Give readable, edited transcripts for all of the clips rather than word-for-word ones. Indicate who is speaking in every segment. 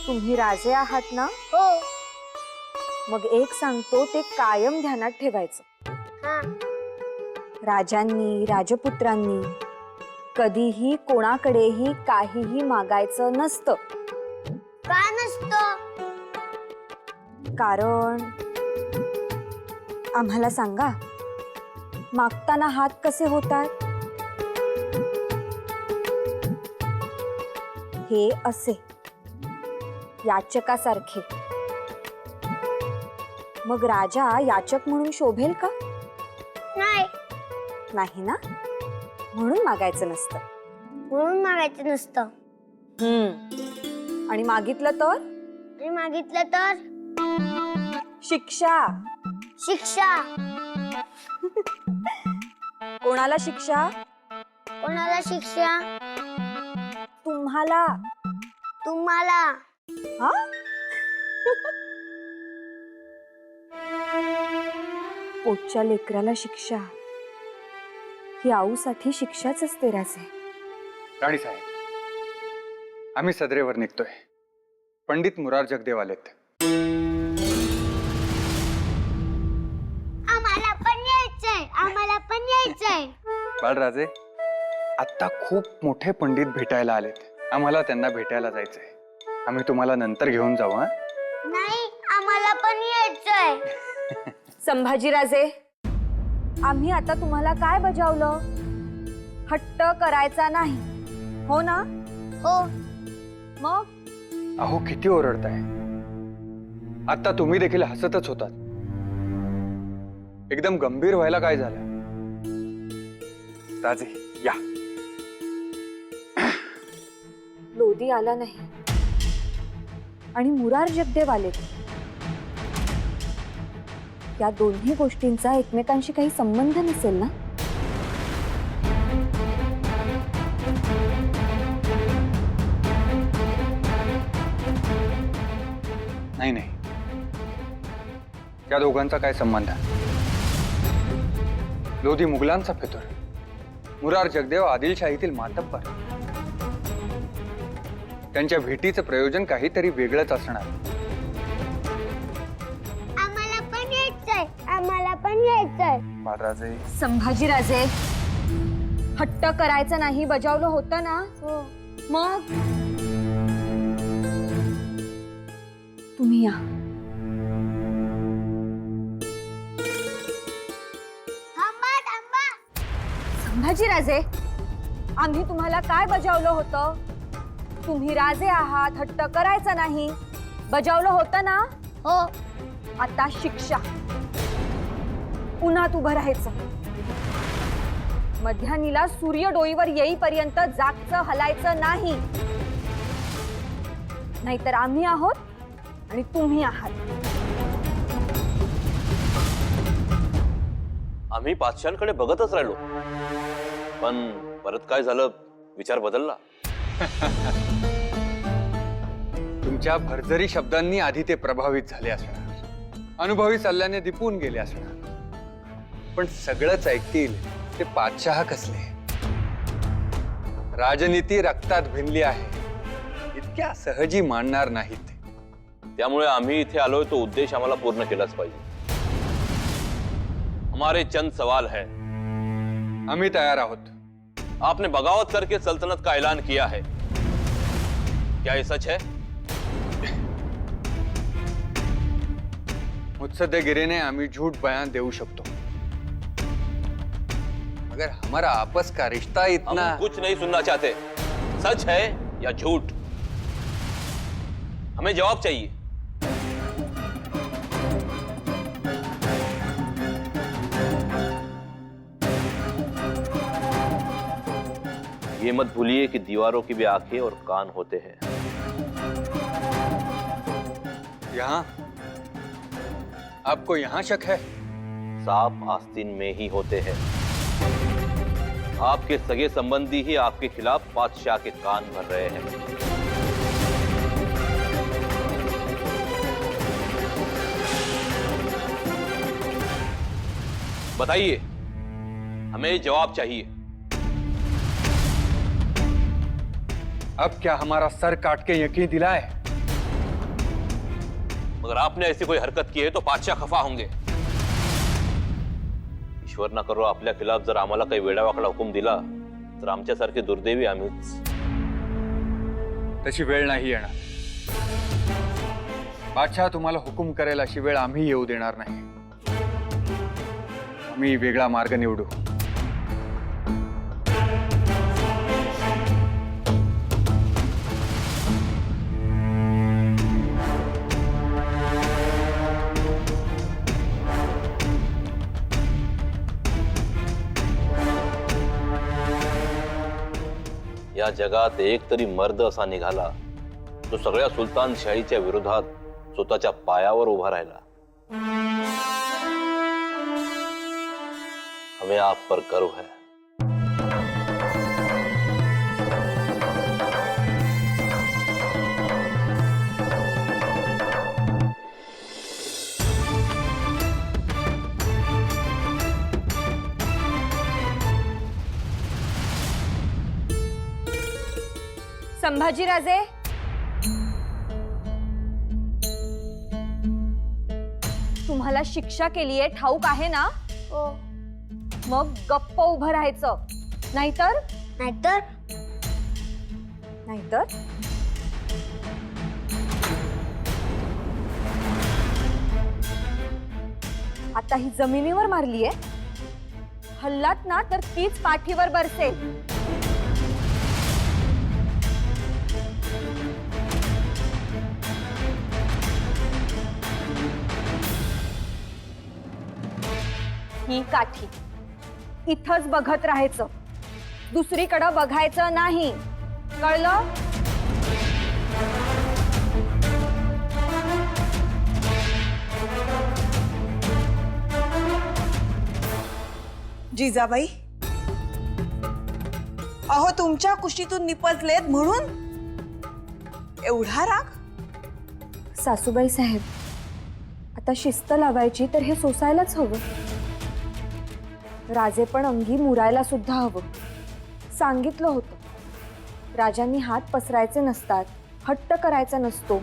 Speaker 1: तुम्ही राजे आहात ना?
Speaker 2: हो.
Speaker 1: मग एक सांगतो, ते कायम ध्यानात ठेवायचं.
Speaker 2: हा.
Speaker 1: राजांनी, राजपुत्रांनी कधीही कोणाकडेही काहीही मागायचं नसतं.
Speaker 2: का नसतं?
Speaker 1: कारण आम्हाला सांगा, मागताना हात कसे होतात? हे असे, याचकासारखे. मग राजा याचक म्हणून शोभेल का?
Speaker 2: नाही.
Speaker 1: नाही ना, म्हणून मागायचं नसतं.
Speaker 2: म्हणून मागायचं नसतं.
Speaker 1: आणि मागितलं तर?
Speaker 2: आणि मागितलं तर
Speaker 1: शिक्षा.
Speaker 2: शिक्षा.
Speaker 1: कोणाला शिक्षा?
Speaker 2: कोणाला शिक्षा?
Speaker 1: तुम्हाला.
Speaker 2: तुम्हाला.
Speaker 1: हा? पोटच्या लेकराला शिक्षा ही आऊसाठी शिक्षाच असते राजे.
Speaker 3: राणी साहेब, आम्ही सदरेवर निघतोय. पंडित मुरार जगदेव आलेत.
Speaker 2: आम्हाला पण यायचंय. आम्हाला पण यायचंय.
Speaker 3: बाळराजे, आता खूप मोठे पंडित भेटायला आलेत. आम्हाला त्यांना भेटायला जायचंय. आम्ही तुम्हाला नंतर घेऊन जाऊ. हा?
Speaker 2: नाही, आम्हाला पण यायचंय.
Speaker 1: संभाजीराजे, आम्ही आता तुम्हाला काय बजावलं? हट्ट करायचा नाही, हो ना?
Speaker 2: हो.
Speaker 1: मग
Speaker 3: अहो, किती ओरडताय. आता तुम्ही देखील हसतच होतात. एकदम गंभीर व्हायला काय झालं? राजे, या.
Speaker 1: लोधी आला नाही आणि मुरार जगदेव आले. या दोन्ही गोष्टींचा एकमेकांशी काही संबंध नसेल ना?
Speaker 3: नाही नाही, त्या दोघांचा काय संबंध? लोधी मुघलांचा फितूर, मुरार जगदेव आदिलशाहीतील मातब्बर. त्यांच्या भेटीचं प्रयोजन काहीतरी वेगळंच असणार.
Speaker 2: आम्हाला पण यायचंय. आम्हाला पण यायचंय.
Speaker 3: बाळराजे,
Speaker 1: संभाजीराजे, हट्ट करायचं नाही बजावलं होतं ना?
Speaker 2: हो.
Speaker 1: मग तुम्ही या.
Speaker 2: थांबा. थांबा.
Speaker 1: संभाजीराजे, आम्ही तुम्हाला काय बजावलं होतं? तुम्ही राजे आहात, हट्ट करायचा नाही बजावलं होतं ना?
Speaker 2: हो.
Speaker 1: आता शिक्षा. उन्हात उभं राहायचं. मध्यानीला सूर्य डोईवर येईपर्यंत जागचं हलायचं नाही. नाहीतर आम्ही आहोत आणि तुम्ही आहात.
Speaker 4: आम्ही बादशांकडे बघतच राहिलो, पण परत काय झालं, विचार बदलला.
Speaker 3: तुमच्या भरजरी शब्दांनी आधी ते प्रभावित झाले असणार, अनुभवी सल्ल्याने दिपून गेले असणार. पण सगळंच ऐकतील ते पातशाह कसले. राजनीती रक्तात भिनली आहे, इतक्या सहजी मानणार नाहीत.
Speaker 4: त्यामुळे आम्ही इथे आलोय तो उद्देश आम्हाला पूर्ण केलाच पाहिजे. हमारे चंद सवाल है.
Speaker 3: आम्ही तयार आहोत.
Speaker 4: आपने बगावत करके सल्तनत का ऐलान किया है, क्या ये सच है?
Speaker 3: मुत्सद्देगिरी ने आम्ही झूठ बयान देऊ शकतो, मगर हमारा आपस का रिश्ता इतना...
Speaker 4: हम कुछ नहीं सुनना चाहते. सच है या झूठ, हमें जवाब चाहिए. ये मत भूलिए कि दीवारों की भी आंखें और कान होते हैं.
Speaker 3: यहाँ आपको यहाँ शक है?
Speaker 4: सांप आस्तीन में ही होते हैं. आपके सगे संबंधी ही आपके खिलाफ बादशाह के कान भर रहे हैं. बताइए, हमें जवाब चाहिए.
Speaker 3: अब क्या हमारा सर काट के यकीन दिलाए?
Speaker 4: मगर आपने ऐसी कोई हरकत की है तो बादशाह खफा होंगे। ईश्वर ना करो आपल्या खिलाफ जर आम्हाला काही वेडावाकडा हुकूम दिला तर आमच्यासारखी दुर्दैवी आम्हीच।
Speaker 3: तशी वेळ नाही येणार। बादशाह तुम्हाला हुकूम करेल अशी वेळ आम्ही येऊ देणार नाही। आम्ही वेगळा मार्ग निवडू।
Speaker 4: या जगात एक तरी मर्द असा निघाला जो सगळ्या सुलतानशाहीच्या विरोधात स्वतःच्या पायावर उभा राहिला। हमें आप पर गर्व है।
Speaker 1: संभाजीराजे, तुम्हाला शिक्षा केलीये ठाऊक आहे ना?
Speaker 2: हो.
Speaker 1: मग गप्प उभं राहायचं, नाहीतर
Speaker 2: नाहीतर
Speaker 1: नाहीतर आता ही जमिनीवर मारलीये, हल्लात ना तर तीच पाठीवर बरसेल। ही काठी इथंच बघत राहायचं, दुसरीकडे बघायचं नाही, कळलं?
Speaker 5: जिजाबाई, अहो तुमच्या कुशीतून निपजलेत म्हणून एवढा राग?
Speaker 1: सासूबाई साहेब, आता शिस्त लावायची तर हे सोसायलाच हवं। राजे पण अंगी मुरायला सुद्धा हवं। सांगितलं होतं राजांनी हात पसरायचे नसतात, हट्ट करायचा नसतो,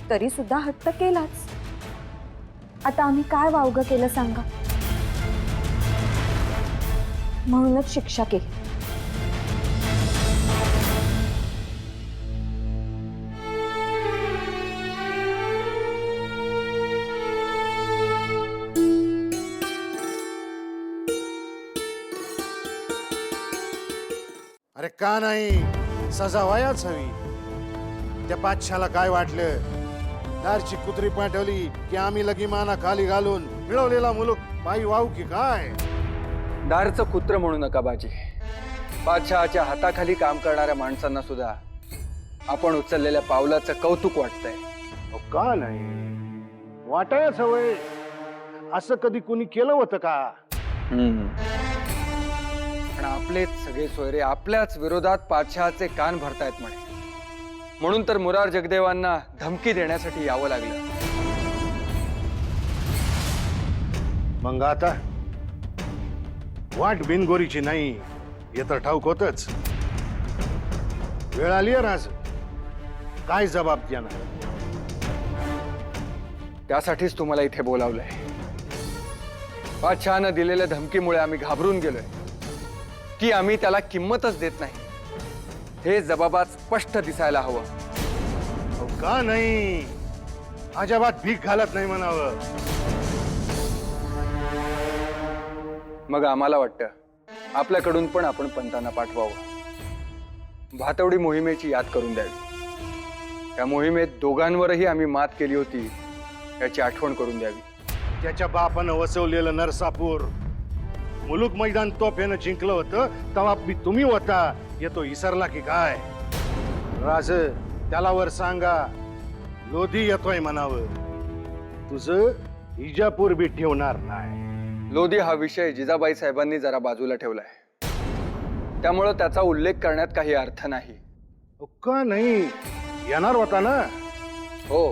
Speaker 1: तरी सुद्धा हट्ट केलाच। आता आम्ही काय वावगं केलं सांगा? म्हणूनच शिक्षा केली।
Speaker 6: अरे का नाही सजा व्हायच हवी। त्या बादशाला काय वाटलं, दारची कुत्री पाठवली की आम्ही लगीमाना खाली घालून मिळवलेला मुलूक पायी वाहू की काय?
Speaker 3: दारचं कुत्र म्हणू नका बाजी। बादशहाच्या हाताखाली काम करणाऱ्या माणसांना सुद्धा आपण उचललेल्या पावलाचं कौतुक वाटतंय।
Speaker 6: अहो, का नाही वाटायच हवंय। असं कधी कुणी केलं होतं का?
Speaker 3: पण आपलेच सगळे सोयरे आपल्याच विरोधात बादशहाचे कान भरतायत म्हणे, म्हणून तर मुरार जगदेवांना धमकी देण्यासाठी यावं लागलं।
Speaker 6: मग आता वाट बिनगोरीची नाही हे तर ठाऊक होतच। वेळ आली राज, काय जबाब देणार?
Speaker 3: त्यासाठीच तुम्हाला इथे बोलावलंय। बादशहानं दिलेल्या धमकीमुळे आम्ही घाबरून गेलोय की आम्ही त्याला किंमतच देत नाही, हे जबाबात स्पष्ट दिसायला हवं।
Speaker 6: अहो, का नाही अजिबात भीक घालत नाही म्हणावं।
Speaker 3: मग आम्हाला वाटतं आपल्याकडून पण आपण पंतांना पाठवावं, भातवडी मोहिमेची याद करून द्यावी। त्या मोहिमेत दोघांवरही आम्ही मात केली होती याची आठवण करून द्यावी।
Speaker 6: त्याच्या बापानं वसवलेलं नरसापूर मुलूक मैदान तोफेनं जिंकलं होतं, तेव्हा मी तुम्ही होता, येतो इसरला की काय? राज त्याला वर सांगा लोधी येतोय म्हणावं, तुझं इजापूर बी ठेवणार नाही।
Speaker 3: लोधी हा विषय जिजाबाई साहेबांनी जरा बाजूला ठेवलाय, त्यामुळे त्याचा उल्लेख करण्यात काही अर्थ नाही।
Speaker 6: का नाही येणार होता ना?
Speaker 3: हो,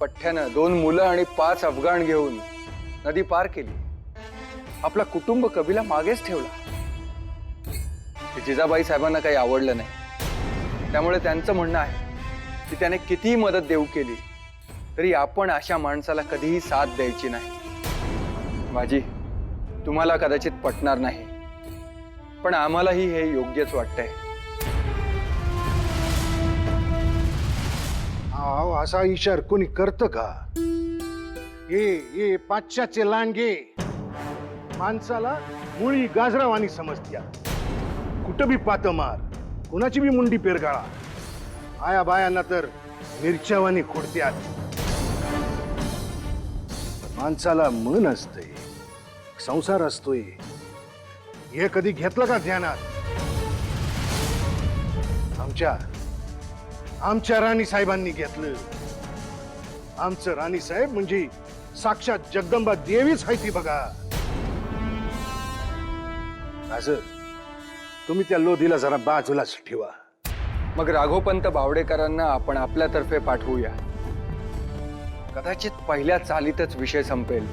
Speaker 3: पठ्ठ्यानं 2 मुलं आणि 5 अफगाण घेऊन नदी पार केली, आपला कुटुंब कबिला मागेच ठेवला। हे जिजाबाई साहेबांना काही आवडलं नाही, त्यामुळे त्यांचं म्हणणं आहे की त्याने कितीही मदत देऊ केली तरी आपण अशा माणसाला कधीही साथ द्यायची नाही. माझी तुम्हाला कदाचित पटणार नाही, पण आम्हालाही हे योग्यच वाटतंय.
Speaker 6: अहो असा इशार कोणी करतं का? ये पाचशाचे लांडगे माणसाला मुळी गाजरावानी समजत्या. कुठं बी पात मार, कुणाची बी मुंडी पेरगाळा, आया बायांना तर मिरच्यावानी खोडत्यात. माणसाला मन असतंय, संसार असतोय, हे कधी घेतलं का ध्यानात? आमच्या राणी साहेबांनी घेतलं. आमचं राणी साहेब म्हणजे साक्षात जगदंबा देवीच आहे ती बघा. असं तुम्ही त्या लोधीला जरा बाजूलाच ठेवा.
Speaker 3: मग राघोपंत बावडेकरांना आपण आपल्यातर्फे पाठवूया. कदाचित पहिल्या चालीतच विषय संपेल.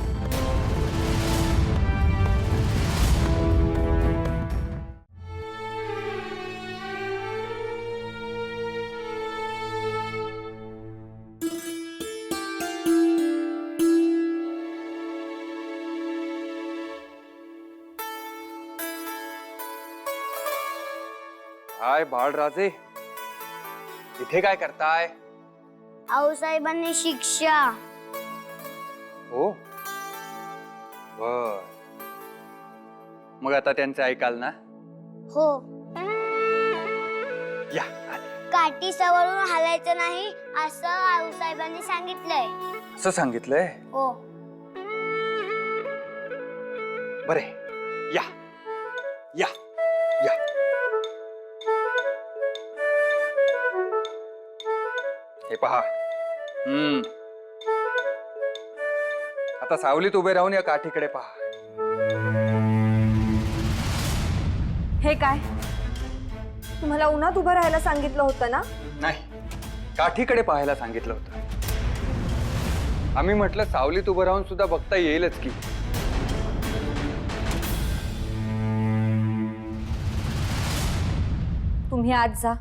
Speaker 3: हाय बाळराजे, इथे काय करताय?
Speaker 2: आऊसाहेबांनी शिक्षा.
Speaker 3: हो बर, मग आता त्यांचं ऐकाल ना?
Speaker 2: हो.
Speaker 3: या
Speaker 2: काठी सवरून हलायचं नाही असं आऊसाहेबांनी सांगितलंय.
Speaker 3: असं सांगितलंय?
Speaker 2: हो.
Speaker 3: बरे या या या. हे पहा, आता सावलीत उभे राहून या काठीकडे पहा.
Speaker 1: हे काय? तुम्हाला उन्हात उभं राहायला सांगितलं होतं ना?
Speaker 3: नाही, काठीकडे पाहायला सांगितलं होतं. आम्ही म्हटलं सावलीत उभं राहून सुद्धा बघता येईलच की.
Speaker 1: तुम्ही आज जा.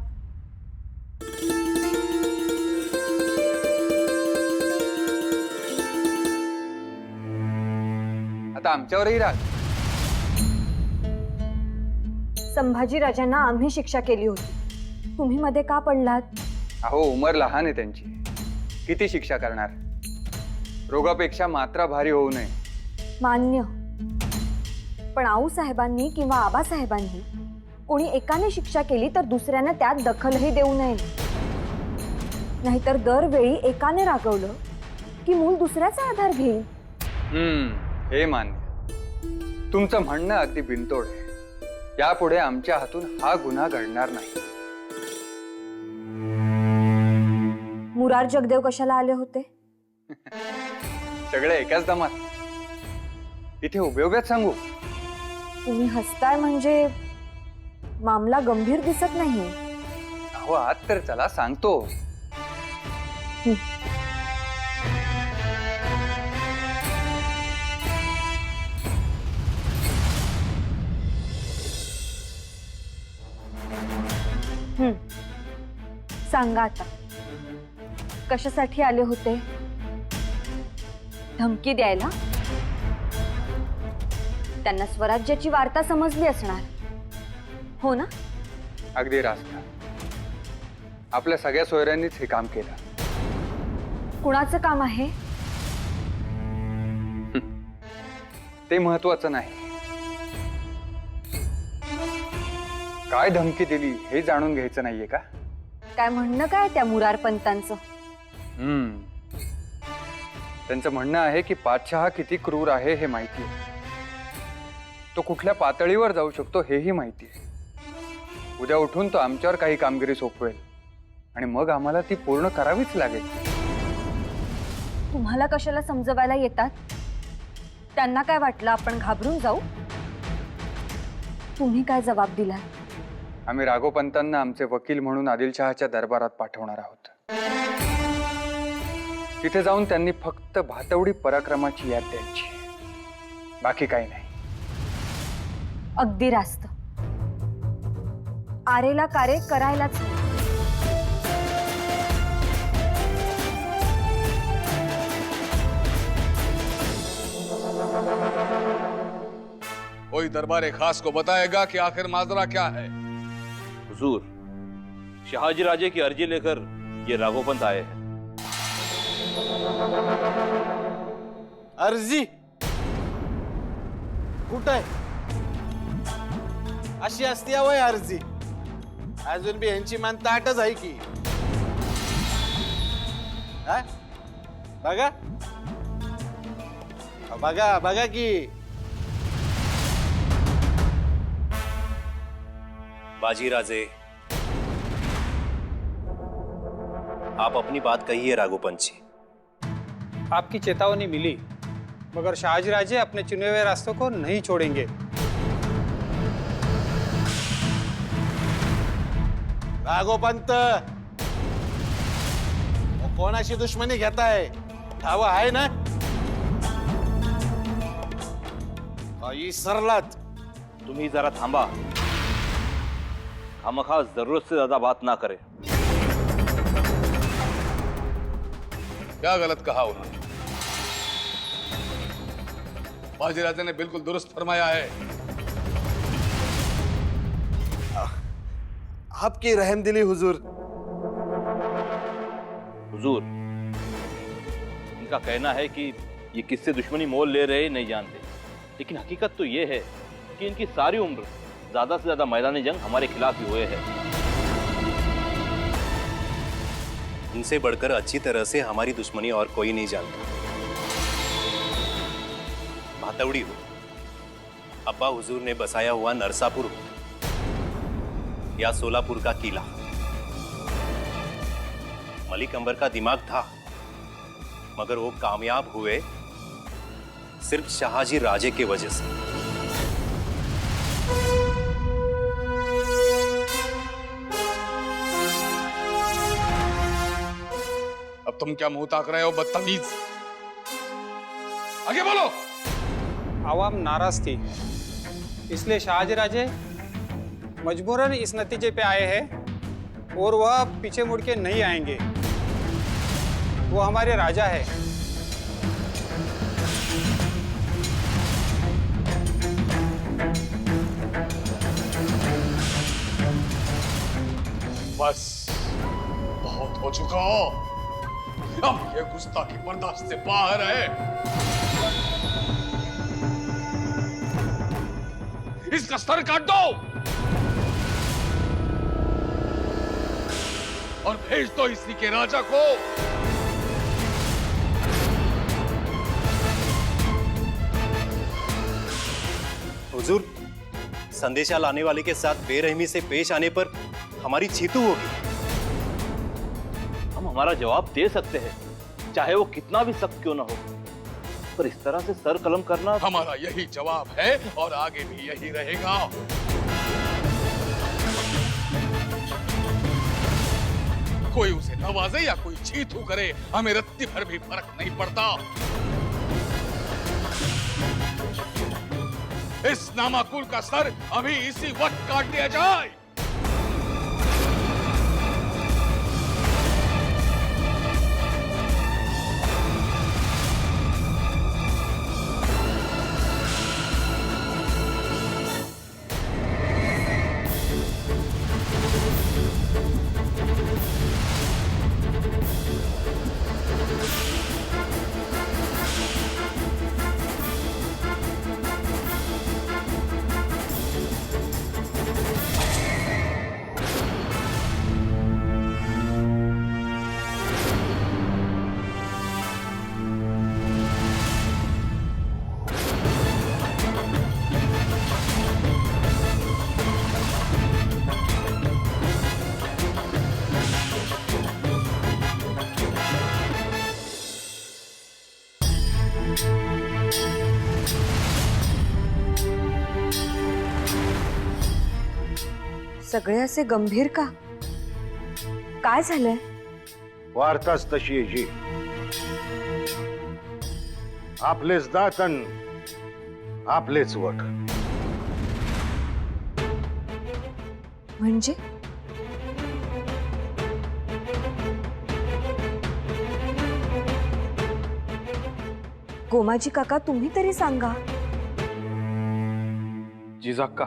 Speaker 3: आता आमच्यावरही राग.
Speaker 1: संभाजीराजांना आम्ही शिक्षा केली होती, तुम्ही मध्ये का पडलात?
Speaker 3: अहो उमर लहान आहे त्यांची, किती शिक्षा करणार? रोगापेक्षा मात्रा भारी होऊ नये.
Speaker 1: मान्य, पण आऊसाहेबांनी किंवा आबासाहेबांनी कोणी एकाने शिक्षा केली तर दुसऱ्याने त्यात दखलही देऊ नये. नाहीतर दरवेळी एकाने रागवलं की मूल दुसऱ्याचा आधार घेईल.
Speaker 3: हे मान्य. तुमचं म्हणणं अगदी बिनतोड आहे. यापुढे आमच्या हातून हा गुन्हा घडणार नाही.
Speaker 1: मुरार जगदेव कशाला आले होते?
Speaker 3: सगळे एकाच दमात. इथे उभे उभ्याच सांगू?
Speaker 1: तुम्ही हसताय म्हणजे मामला गंभीर दिसत नाही.
Speaker 3: अहो आत तर चला, सांगतो.
Speaker 1: सांगा आता, कशासाठी आले होते? धमकी द्यायला? त्यांना स्वराज्याची वार्ता समजली असणार, हो ना?
Speaker 3: अगदी रास्त. आपल्या सगळ्या सोयऱ्यांनीच हे काम केलं.
Speaker 1: कुणाचं काम आहे?
Speaker 3: ते महत्वाचं नाही. काय धमकी दिली हे जाणून घ्यायचं नाहीये का?
Speaker 1: काय म्हणणं काय त्या मुरार पंतांचं?
Speaker 3: त्यांचं म्हणणं आहे की पातशहा किती क्रूर आहे हे माहिती आहे. तो कुठल्या पातळीवर जाऊ शकतो हेही माहिती आहे. उद्या उठून तो आमच्यावर काही कामगिरी सोपवेल आणि मग आम्हाला ती पूर्ण करावीच लागेल.
Speaker 1: तुम्हाला कशाला समजवायला येतात? त्यांना काय वाटलं आपण घाबरून जाऊ? तुम्ही काय जबाब दिला?
Speaker 3: आम्ही राघोपंतांना आमचे वकील म्हणून आदिलशहाच्या दरबारात पाठवणार आहोत. तिथे जाऊन त्यांनी फक्त भातवडी पराक्रमाची याद द्यायची, बाकी काही नाही.
Speaker 1: अगदी रास्त. आरेला कारे करायलाच.
Speaker 7: कोई दरबार खास को बताएगा कि आखिर माजरा क्या है।
Speaker 4: हुजूर, शहाजी राजे की अर्जी लेकर ये राघोपंत आए हैं।
Speaker 8: अर्जी कुठं आहे? अशी असती वय अर्जी? अजून बी ह्यांची मान ताटच आहे की. हा? बघा बघा बघा की.
Speaker 9: बाजी राजे, आप अपनी बात कहिए राघोपंत जी।
Speaker 10: आपकी चेतावनी मिली, मगर शाहजी राजे अपने चुने हुए रास्तों को नहीं छोड़ेंगे।
Speaker 8: राघोपंत, कोणाशी दुश्मनी घेताय? ठाव आहे ना? सरलात.
Speaker 4: तुम्ही जरा थांबा, खामखा जरूरत से ज्यादा बात ना करें।
Speaker 7: क्या गलत कहा उन्होंने? बाजीराजे ने बिल्कुल दुरुस्त फरमाया है।
Speaker 8: आपकी रहमदिली हुजूर।
Speaker 4: हुजूर, इनका कहना है कि ये किससे दुश्मनी मोल ले रहे नहीं जानते, लेकिन हकीकत तो ये है कि इनकी सारी उम्र ज्यादा से ज्यादा मैदानी जंग हमारे खिलाफ ही हुए हैं।
Speaker 9: उनसे बढ़कर अच्छी तरह से हमारी दुश्मनी और कोई नहीं जानता। भातवड़ी हो, अब्बा हुजूर ने बसाया हुआ नरसापुर हो, या सोलापुर का किला, मलिक अंबर का दिमाग था, मगर वो कामयाब हुए सिर्फ शहाजी राजे की वजह से।
Speaker 7: अब तुम क्या मुंह ताक रहे हो बदतमीज? आगे बोलो।
Speaker 10: आवाम नाराज थी, इसलिए शाहजी राजे मजबूरन इस नतीजे पे आए हैं और वह पीछे मुड़ के नहीं आएंगे। वो हमारे राजा है।
Speaker 7: बस बहुत हो चुका। अब ये गुस्ताखी बर्दाश्त से बाहर है। इसका सर काट दो और भेज दो इसी के राजा को।
Speaker 9: हुजूर, संदेशा लाने वाले के साथ बेरहमी से पेश आने पर हमारी जीतू होगी।
Speaker 4: हम हमारा जवाब दे सकते हैं, चाहे वो कितना भी सख्त क्यों ना हो, पर इस तरह से सर कलम करना।
Speaker 7: हमारा यही जवाब है और आगे भी यही रहेगा। कोई उसे नवाजे या कोई चीथू करे, हमें रत्ती भर भी फर्क नहीं पड़ता। इस नामाकुल का सर अभी इसी वक्त काट दिया जाए।
Speaker 1: सगळे असे गंभीर का? काय झालंय?
Speaker 6: वार्ताच तशी आहे जी. आपलेच दात अन आपलेच वट.
Speaker 1: म्हणजे गोमाजी काका, तुम्ही तरी सांगा.
Speaker 11: जिजाक्का,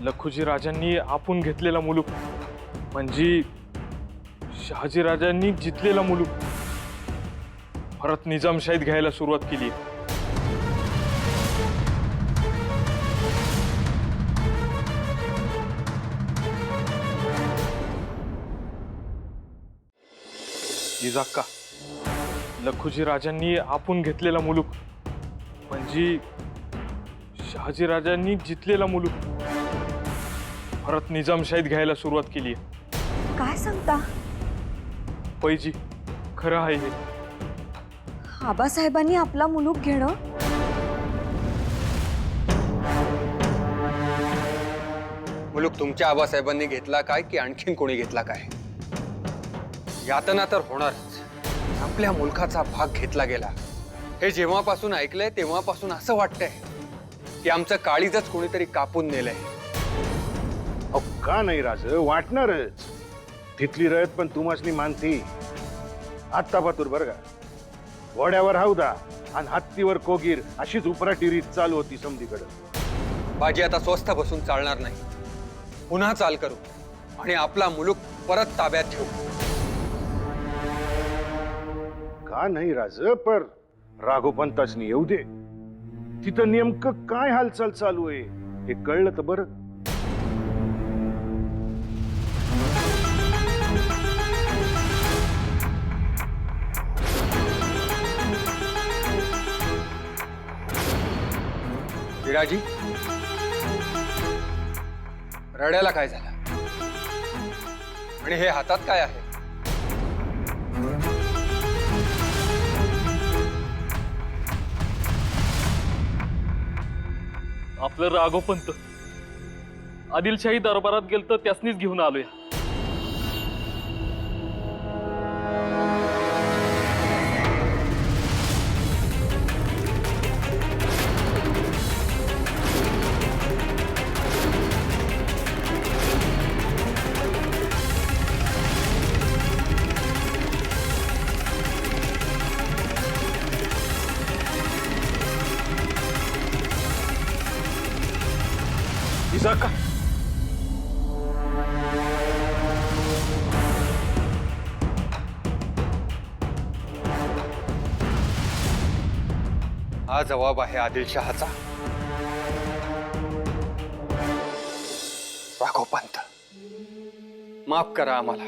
Speaker 11: लखुजी राजांनी आपण घेतलेला मुलूक म्हणजे शहाजी राजांनी जितलेला मुलूक परत निजामशाहीत घ्यायला सुरुवात केली. जिजाक्का, लखुजी राजांनी आपण घेतलेला मुलूक म्हणजे शहाजी राजांनी जितलेला मुलूक परत निजामशाहीत घ्यायला सुरुवात केली.
Speaker 1: काय सांगता?
Speaker 11: पैजी खरं आहे हे.
Speaker 1: आबासाहेबांनी आपला मुलूक घेणं?
Speaker 3: मुलूक तुमच्या आबासाहेबांनी घेतला काय की आणखीन कोणी घेतला काय? यातना तर होणारच. आपल्या मुलखाचा भाग घेतला गेला हे जेव्हापासून ऐकलंय तेव्हापासून असं वाटतंय की आमचं काळीजच कोणीतरी कापून नेलंय.
Speaker 6: अहो का नाही राज, वाटणारच. तिथली रयत पण तुमासनी मानती. आत्ता पातूर बर का, घोड्यावर हौदा आणि हत्तीवर कोगीर अशीच उपराटी रीत चालू होती समधीकडे.
Speaker 3: बाजी आता स्वस्थ बसून चालणार नाही. पुन्हा चाल करू आणि आपला मुलूक परत ताब्यात ठेवू.
Speaker 6: का नाही राज, पर राघोपंतासनी येऊ दे. तिथं नेमकं काय हालचाल चालू आहे हे कळलं तर बरं.
Speaker 3: विराजी, रड्याला काय झालं आणि हे हातात काय आहे?
Speaker 11: आपलं राघोपंत आदिलशाही दरबारात गेलं तर त्यासनीच घेऊन आलोय. जिजाक्का,
Speaker 3: हा जबाब आहे आदिलशहाचा. राघोपंत, माफ करा आम्हाला.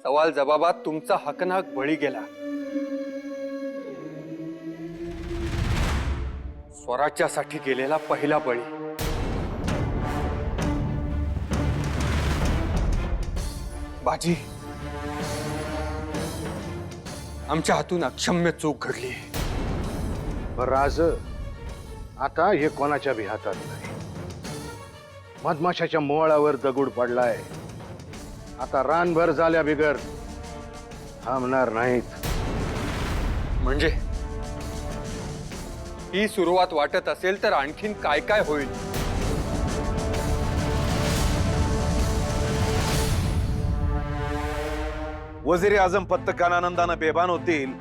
Speaker 3: सवाल जबाबात तुमचा हकनाक बळी गेला. स्वराज्यासाठी गेलेला पहिला बळी. बाजी, आमच्या हातून अक्षम्य चूक घडली.
Speaker 6: पण राज, आता हे कोणाच्या बी हातात नाही. मधमाशाच्या मोळावर दगड पडलाय. आता रानभर झाल्या बिगर थांबणार नाहीत.
Speaker 3: म्हणजे ही सुरुवात वाटत असेल तर आणखीन काय काय होईल?
Speaker 12: वजीर आझम पत्तकान आनंदानं बेभान होतील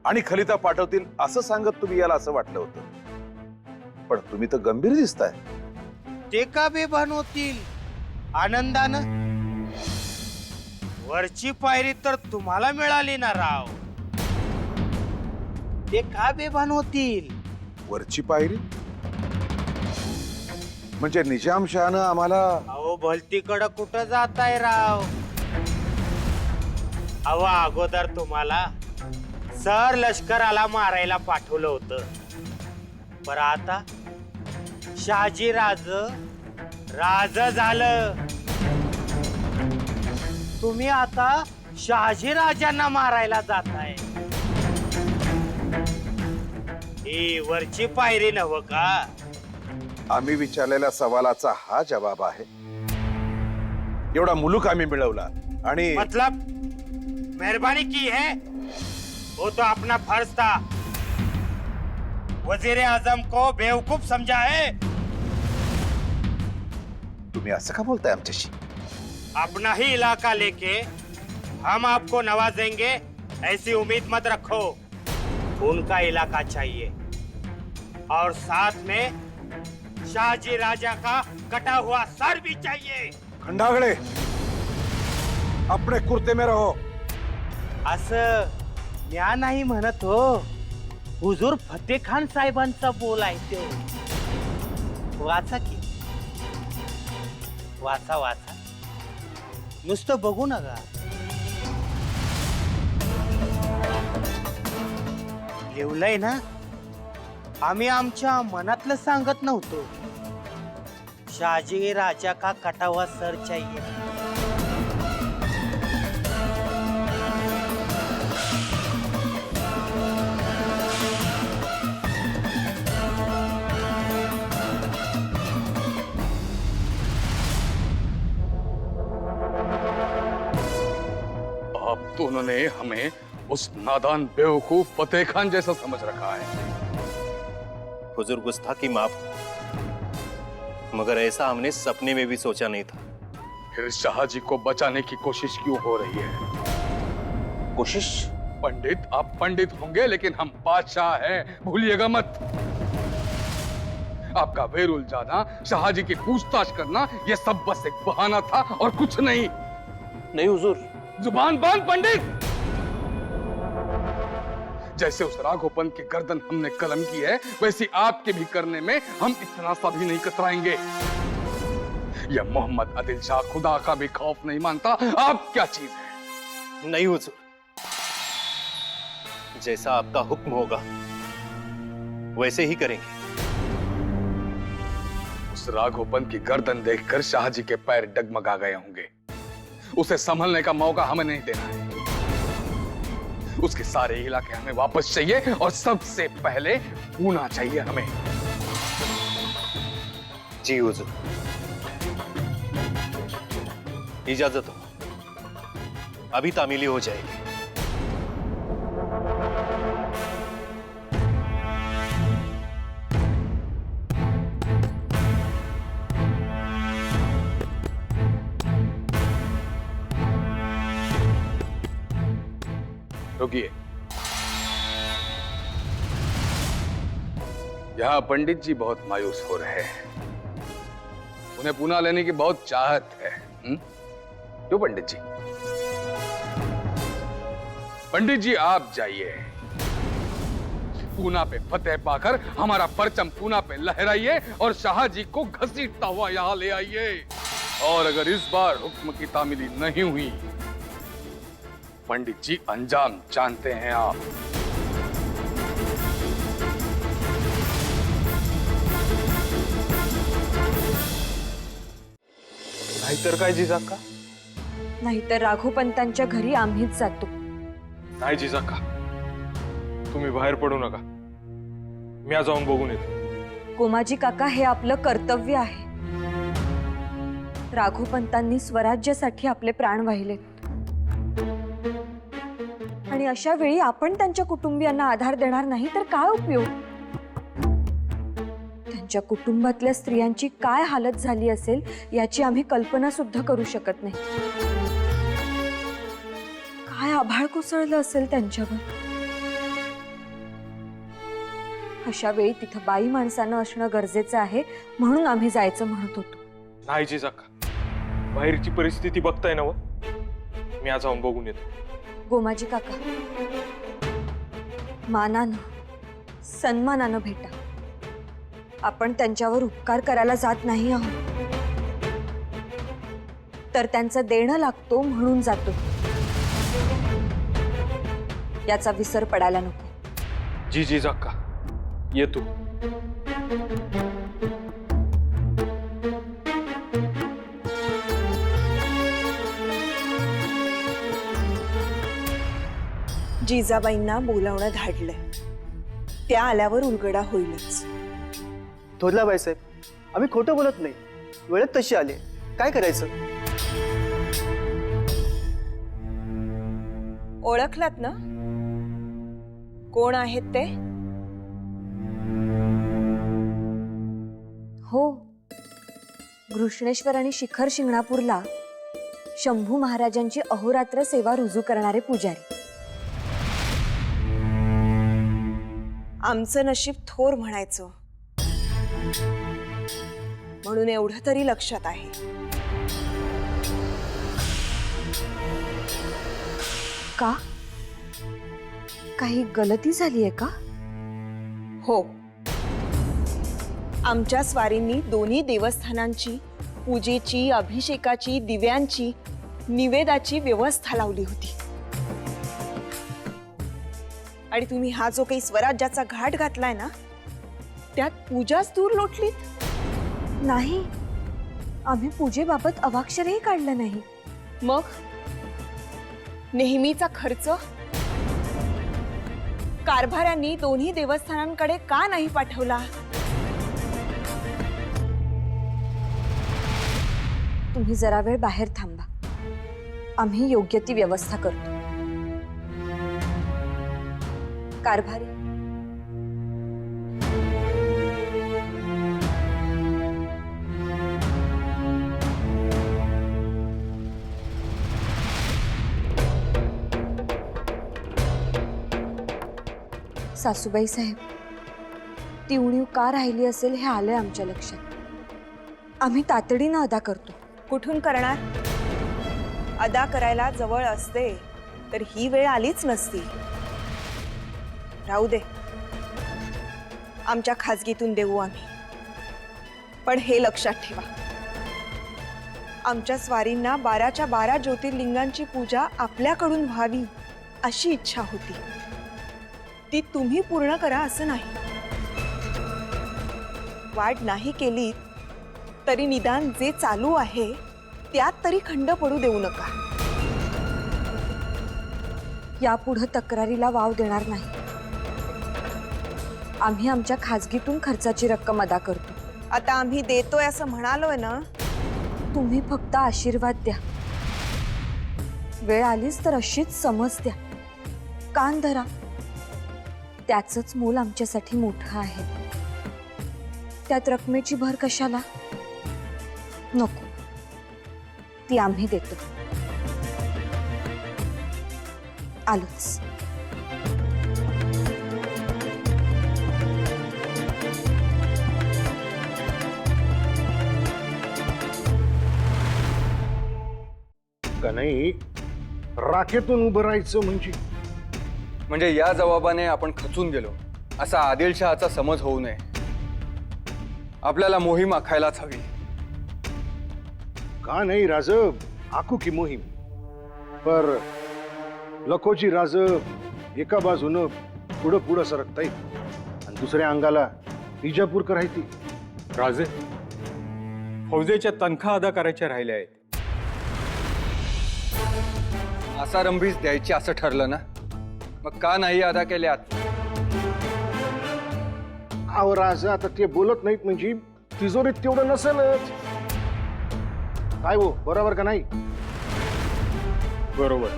Speaker 12: आणि खलिता पाठवतील असं सांगत तुम्ही याला असं वाटलं होतं. पण तुम्ही तर गंभीर दिसताय.
Speaker 8: ते का बेभान होतील आनंदानं? वरची पायरी तर तुम्हाला मिळाली ना राव. ते का बेभान होतील?
Speaker 12: वरची पायरी म्हणजे निजामशहानं आम्हाला.
Speaker 8: अहो भलतीकडं कुठं जाताय राव? अहो अगोदर तुम्हाला सर लष्कराला मारायला पाठवलं होतं. पर आता शहाजी राज झालं. तुम्ही आता शहाजी राजांना मारायला जाताय. ही वरची पायरी नव्ह का?
Speaker 12: आम्ही विचारलेल्या सवालाचा हा जवाब आहे. एवढा मुलूक आम्ही मिळवला आणि
Speaker 8: मतलब मेहरबानी की है, वो तो अपना फर्ज था. वजीर आजम को बेवकूफ समझा है.
Speaker 12: तुम्ही असं का बोलताय आमच्याशी?
Speaker 8: अपना ही इलाका लेके हम आपको नवाजेंगे ऐसी उम्मीद मत रखो. उनका इलाका चाहिए. और साथ में शाहजी राजा का कटा हुआ सर भी चाहिए.
Speaker 12: खंडागळे, अपने कुर्ते में रहो.
Speaker 8: असं म्या नाही म्हणत हो, हुजूर फतेह खान साहेबांचा बोल आहे ते. वाचा की, वाचा वाचा, नुसतं बघू नका. लिवलंय ना, आम्ही आमच्या मनातलं सांगत नव्हतो. शाहजी राजा का कटा हुआ सर चाहिए.
Speaker 7: आप दोनों ने हमें उस नादान बेवकूफ फतेह खान जैसा समझ रखा है.
Speaker 9: हुजूर, गुस्ताखी माफ, मगर ऐसा हमने सपने में भी सोचा नहीं था.
Speaker 7: फिर शाहजी को बचाने की कोशिश क्यों हो रही है?
Speaker 9: कोशिश?
Speaker 7: पंडित, आप पंडित होंगे लेकिन हम बादशाह हैं, भूलिएगा मत. आपका वेरुल जाना, शाहजी की पूछताछ करना, ये सब बस एक बहाना था और कुछ नहीं.
Speaker 9: नहीं हुजूर.
Speaker 7: जुबान बांध पंडित. जैसे उस राघोपंत की गर्दन हमने कलम की है, वैसी आपके भी करने में हम इतना सा भी नहीं कतराएंगे. यह मोहम्मद आदिल शाह खुदा का भी खौफ नहीं मानता. आप क्या चीज है?
Speaker 9: नहीं हुजूर, जैसा आपका हुक्म होगा वैसे ही करेंगे.
Speaker 7: उस राघोपंत की गर्दन देखकर शाहजी के पैर डगमगा गए होंगे. उसे संभलने का मौका हमें नहीं देना है. उसके सारे इलाके हमें वापस चाहिए और सबसे पहले पूना चाहिए हमें.
Speaker 9: जी हुजूर. इजाजत हो, अभी तामीली हो जाएगी.
Speaker 7: रुकिए. यहाँ पंडित जी बहुत मायूस हो रहे हैं. उन्हें पूना लेने की बहुत चाहत है. क्यों पंडित जी? पंडित जी आप जाइए, पूना पे फतेह पाकर हमारा परचम पूना पे लहराइए और शाहजी को घसीटता हुआ यहाँ ले आइए. और अगर इस बार हुक्म की तामीली नहीं हुई, पंडित जी अंजाम जानते हैं आप.
Speaker 11: नाहीतर काय जिजाका?
Speaker 1: नाहीतर राघोपंतांच्या घरी आम्हीच जातो.
Speaker 11: नाही जिजाका, तुम्ही बाहेर पडू नका. मी जाऊन बघून येतो.
Speaker 1: गोमाजी काका, हे आपलं कर्तव्य आहे. राघोपंतांनी स्वराज्यासाठी आपले प्राण वाहिलेत आणि अशा वेळी आपण त्यांच्या कुटुंबियांना आधार देणार नाही तर काय उपयोग? त्यांच्या कुटुंबातल्या स्त्रियांची काय हालत झाली असेल याची आम्ही कल्पना सुद्धा करू शकत नाही. काय आभाळ कोसळलं असेल त्यांच्यावर. अशा वेळी तिथं बाई माणसानं असणं गरजेचं आहे, म्हणून आम्ही जायचं म्हणत होतो.
Speaker 11: नाही जिजाका, बाहेरची परिस्थिती बघताय ना. मी जाऊन बघून येतो.
Speaker 1: गोमाजी काका, मानानं सन्मानानं भेटा. आपण त्यांच्यावर उपकार करायला जात नाही आहोत, तर त्यांचं देणं लागतो म्हणून जातो. याचा विसर पडायला नको.
Speaker 11: जी जिजाका, येतो.
Speaker 5: जिजाबाईंना बोलावणं धाडलंय. त्या आल्यावर उलगडा होईलच.
Speaker 13: थोरला बाईसाहेब, आम्ही खोटं बोलत नाही. वेळेत तशी आले, काय करायचं?
Speaker 5: ओळखलात ना कोण आहेत ते?
Speaker 1: हो, घृष्णेश्वर आणि शिखर शिंगणापूरला शंभू महाराजांची अहोरात्र सेवा रुजू करणारे पुजारी.
Speaker 5: आमचं नशीब थोर म्हणायचं. म्हणून एवढं तरी लक्षात आहे.
Speaker 1: का? काही गलती झाली आहे का?
Speaker 5: हो, आमच्या स्वारींनी दोन्ही देवस्थानांची पूजेची, अभिषेकाची, दिव्यांची, निवेदाची व्यवस्था लावली होती. आणि तुम्ही हा जो काही स्वराज्याचा घाट घातलाय ना, त्यात पूजाच दूर लोटलीत.
Speaker 1: नाही, आम्ही पूजेबाबत अवाक्षरही काढलं नाही.
Speaker 5: मग नेहमीचा खर्च कारभाऱ्यांनी दोन्ही देवस्थानांकडे का नाही पाठवला?
Speaker 1: तुम्ही जरा वेळ बाहेर थांबा, आम्ही योग्य ती व्यवस्था करतो. कारभारी, सासूबाई साहेब, ती उणीव का राहिली असेल हे आलंय आमच्या लक्षात. आम्ही तातडीनं अदा करतो.
Speaker 5: कुठून करणार? अदा करायला जवळ असते तर ही वेळ आलीच नसती. राहू दे, आमच्या खाजगीतून देऊ आम्ही. पण हे लक्षात ठेवा, आमच्या स्वारींना 12च्या 12 ज्योतिर्लिंगांची पूजा आपल्याकडून व्हावी अशी इच्छा होती. ती तुम्ही पूर्ण करा असं नाही. वाढ नाही केली तरी निदान जे चालू आहे त्यात तरी खंड पडू देऊ नका.
Speaker 1: यापुढे तक्रारीला वाव देणार नाही. आम्ही आमच्या खाजगीतून खर्चाची रक्कम अदा करतो.
Speaker 5: आता आम्ही देतोय असं म्हणालोय ना.
Speaker 1: तुम्ही फक्त आशीर्वाद द्या. वेळ आलीच तर अशीच समज द्या. कान धरा. त्याचंच मोल आमच्यासाठी मोठं आहे. त्यात रकमेची भर कशाला? नको, ती आम्ही देतो. आलोच.
Speaker 6: का नाही, राखेतून उभं राहायचं
Speaker 3: म्हणजे या जबाबाने आपण खचून गेलो असा आदिलशहाचा समज होऊ नये. आपल्याला मोहीम आखायलाच हवी.
Speaker 6: का नाही राज, आखू की मोहीम. पर लखोची राज एका बाजूनं पुढं पुढं सरकता येईल आणि दुसऱ्या अंगाला विजापूर करायची.
Speaker 10: राजे, फौजेच्या तनखा अदा करायच्या राहिल्या आहेत.
Speaker 3: असा रंभीस द्यायची असं ठरलं ना, मग का नाही अदा केल्यात?
Speaker 6: अहो राज, आता ते बोलत नाहीत म्हणजे तिजोरीत तेवढं नसेलच. काय हो, बरोबर का नाही?
Speaker 10: बरोबर.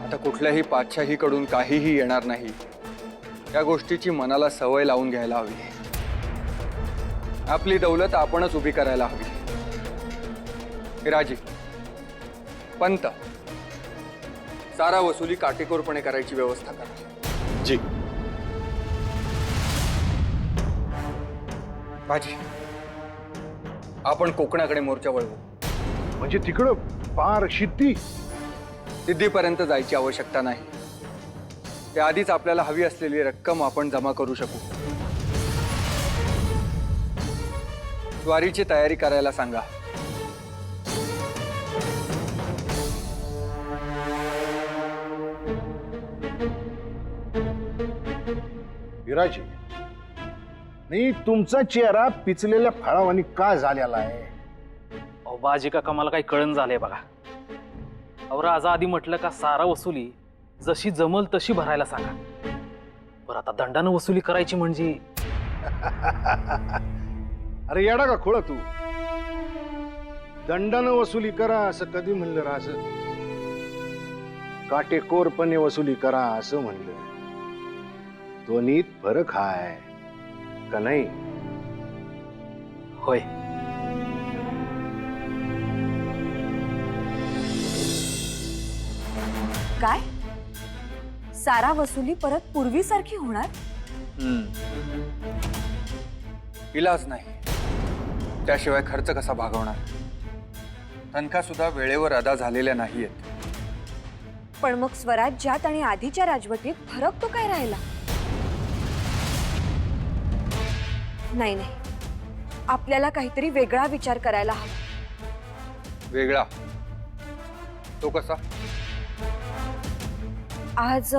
Speaker 3: आता कुठल्याही पातशाहीकडून काहीही येणार नाही या गोष्टीची मनाला सवय लावून घ्यायला हवी. आपली दौलत आपणच उभी करायला हवी. राजी, पंत, सारा वसुली काटेकोरपणे करायची व्यवस्था करा.
Speaker 12: जी.
Speaker 3: बाजी, आपण कोकणाकडे मोर्चा वळवू.
Speaker 6: म्हणजे तिकडं पार शिद्दी?
Speaker 3: सिद्धीपर्यंत जायची आवश्यकता नाही. त्याआधीच आपल्याला हवी असलेली रक्कम आपण जमा करू शकू. स्वारीची तयारी करायला सांगा.
Speaker 6: विराजी, नाही, तुमचा चेहरा पिचलेल्या फळावानी का झालेला आहे?
Speaker 14: अहो बाजी काका, मला काही कळण झालंय बघा. अहो राजा आधी म्हटलं का सारा वसुली जशी जमल तशी भरायला सांगा. बरं, आता दंडानं वसुली करायची म्हणजे?
Speaker 6: अरे येडा का खोळा तू? दंडानं वसुली करा असं कधी म्हणलं राज? काटेकोरपणे वसुली करा असं म्हणलं. दोन्हीत फरक आहे का नाही?
Speaker 14: होय.
Speaker 1: काय? सारा वसुली परत पूर्वीसारखी होणार?
Speaker 3: इलाज नाही. त्याशिवाय खर्च कसा भागवणार? तनखा सुद्धा वेळेवर अदा झालेल्या नाहीयेत.
Speaker 1: पण मग स्वराज्यात आणि आधीच्या राजवटीत फरक तो काय राहिला? नाही नाही, आपल्याला काहीतरी वेगळा विचार करायला हवा.
Speaker 3: वेगळा? तो कसा?
Speaker 1: आज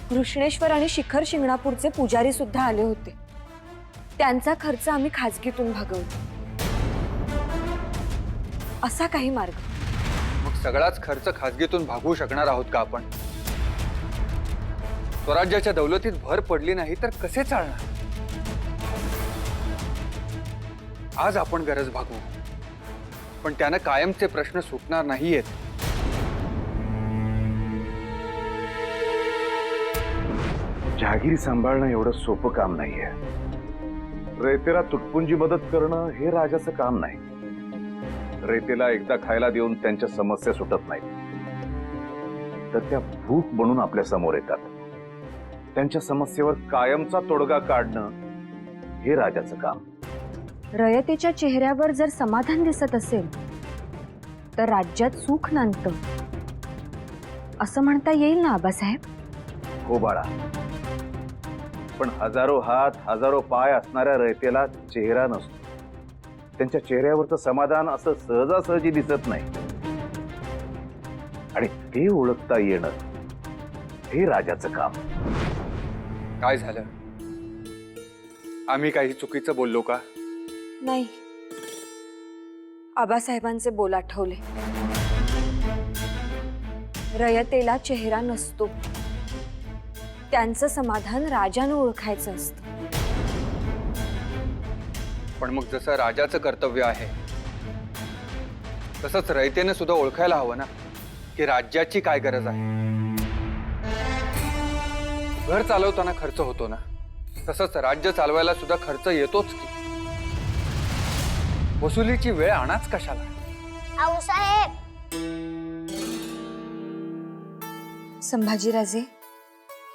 Speaker 1: कृष्णेश्वर आणि शिखर शिंगणापूरचे पुजारी सुद्धा आले होते. त्यांचा खर्च आम्ही खाजगीतून भागवतो. असा काही मार्ग?
Speaker 3: मग सगळाच खर्च खाजगीतून भागवू शकणार आहोत का आपण? स्वराज्याच्या दौलतीत भर पडली नाही तर कसे चालणार? आज आपण गरज भागवू, पण त्यानं कायमचे प्रश्न सुटणार नाहीयेत.
Speaker 12: जहागिरी सांभाळणं एवढं सोपं काम नाहीये. रयतेला तुटपुंजी मदत करणं हे राजाचं काम नाही. रयतेला एकदा खायला देऊन त्यांच्या समस्या सुटत नाहीत, तर त्या भूक बनून आपल्या समोर येतात. त्यांच्या समस्येवर कायमचा तोडगा काढणं हे राजाचं काम.
Speaker 1: रयतेच्या चेहऱ्यावर जर समाधान दिसत असेल तर राज्यात सुख नांदतं, असं म्हणता येईल ना आबासाहेब?
Speaker 12: हो बाळा, पण हजारो हात हजारो पाय असणाऱ्या रयतेला चेहरा नसतो. त्यांच्या चेहऱ्यावरचं समाधान असं सहजासहजी दिसत नाही, आणि ते ओळखता येणं हे राजाचं काम.
Speaker 3: काय झालं? आम्ही काही चुकीचं बोललो का?
Speaker 1: नाही, आबासाहेबांचे बोल आठवले. रयतेला चेहरा नसतो, त्यांचं समाधान राजानं ओळखायचं असतं.
Speaker 3: पण मग जसं राजाचं कर्तव्य आहे तसंच रयतेने सुद्धा ओळखायला हवं ना की राज्याची काय गरज आहे. घर चालवताना खर्च होतो ना, तसंच राज्य चालवायला सुद्धा खर्च येतोच की. वसुलीची वेळ आणाच कशाला?
Speaker 2: आऊसाहेब,
Speaker 1: संभाजीराजे,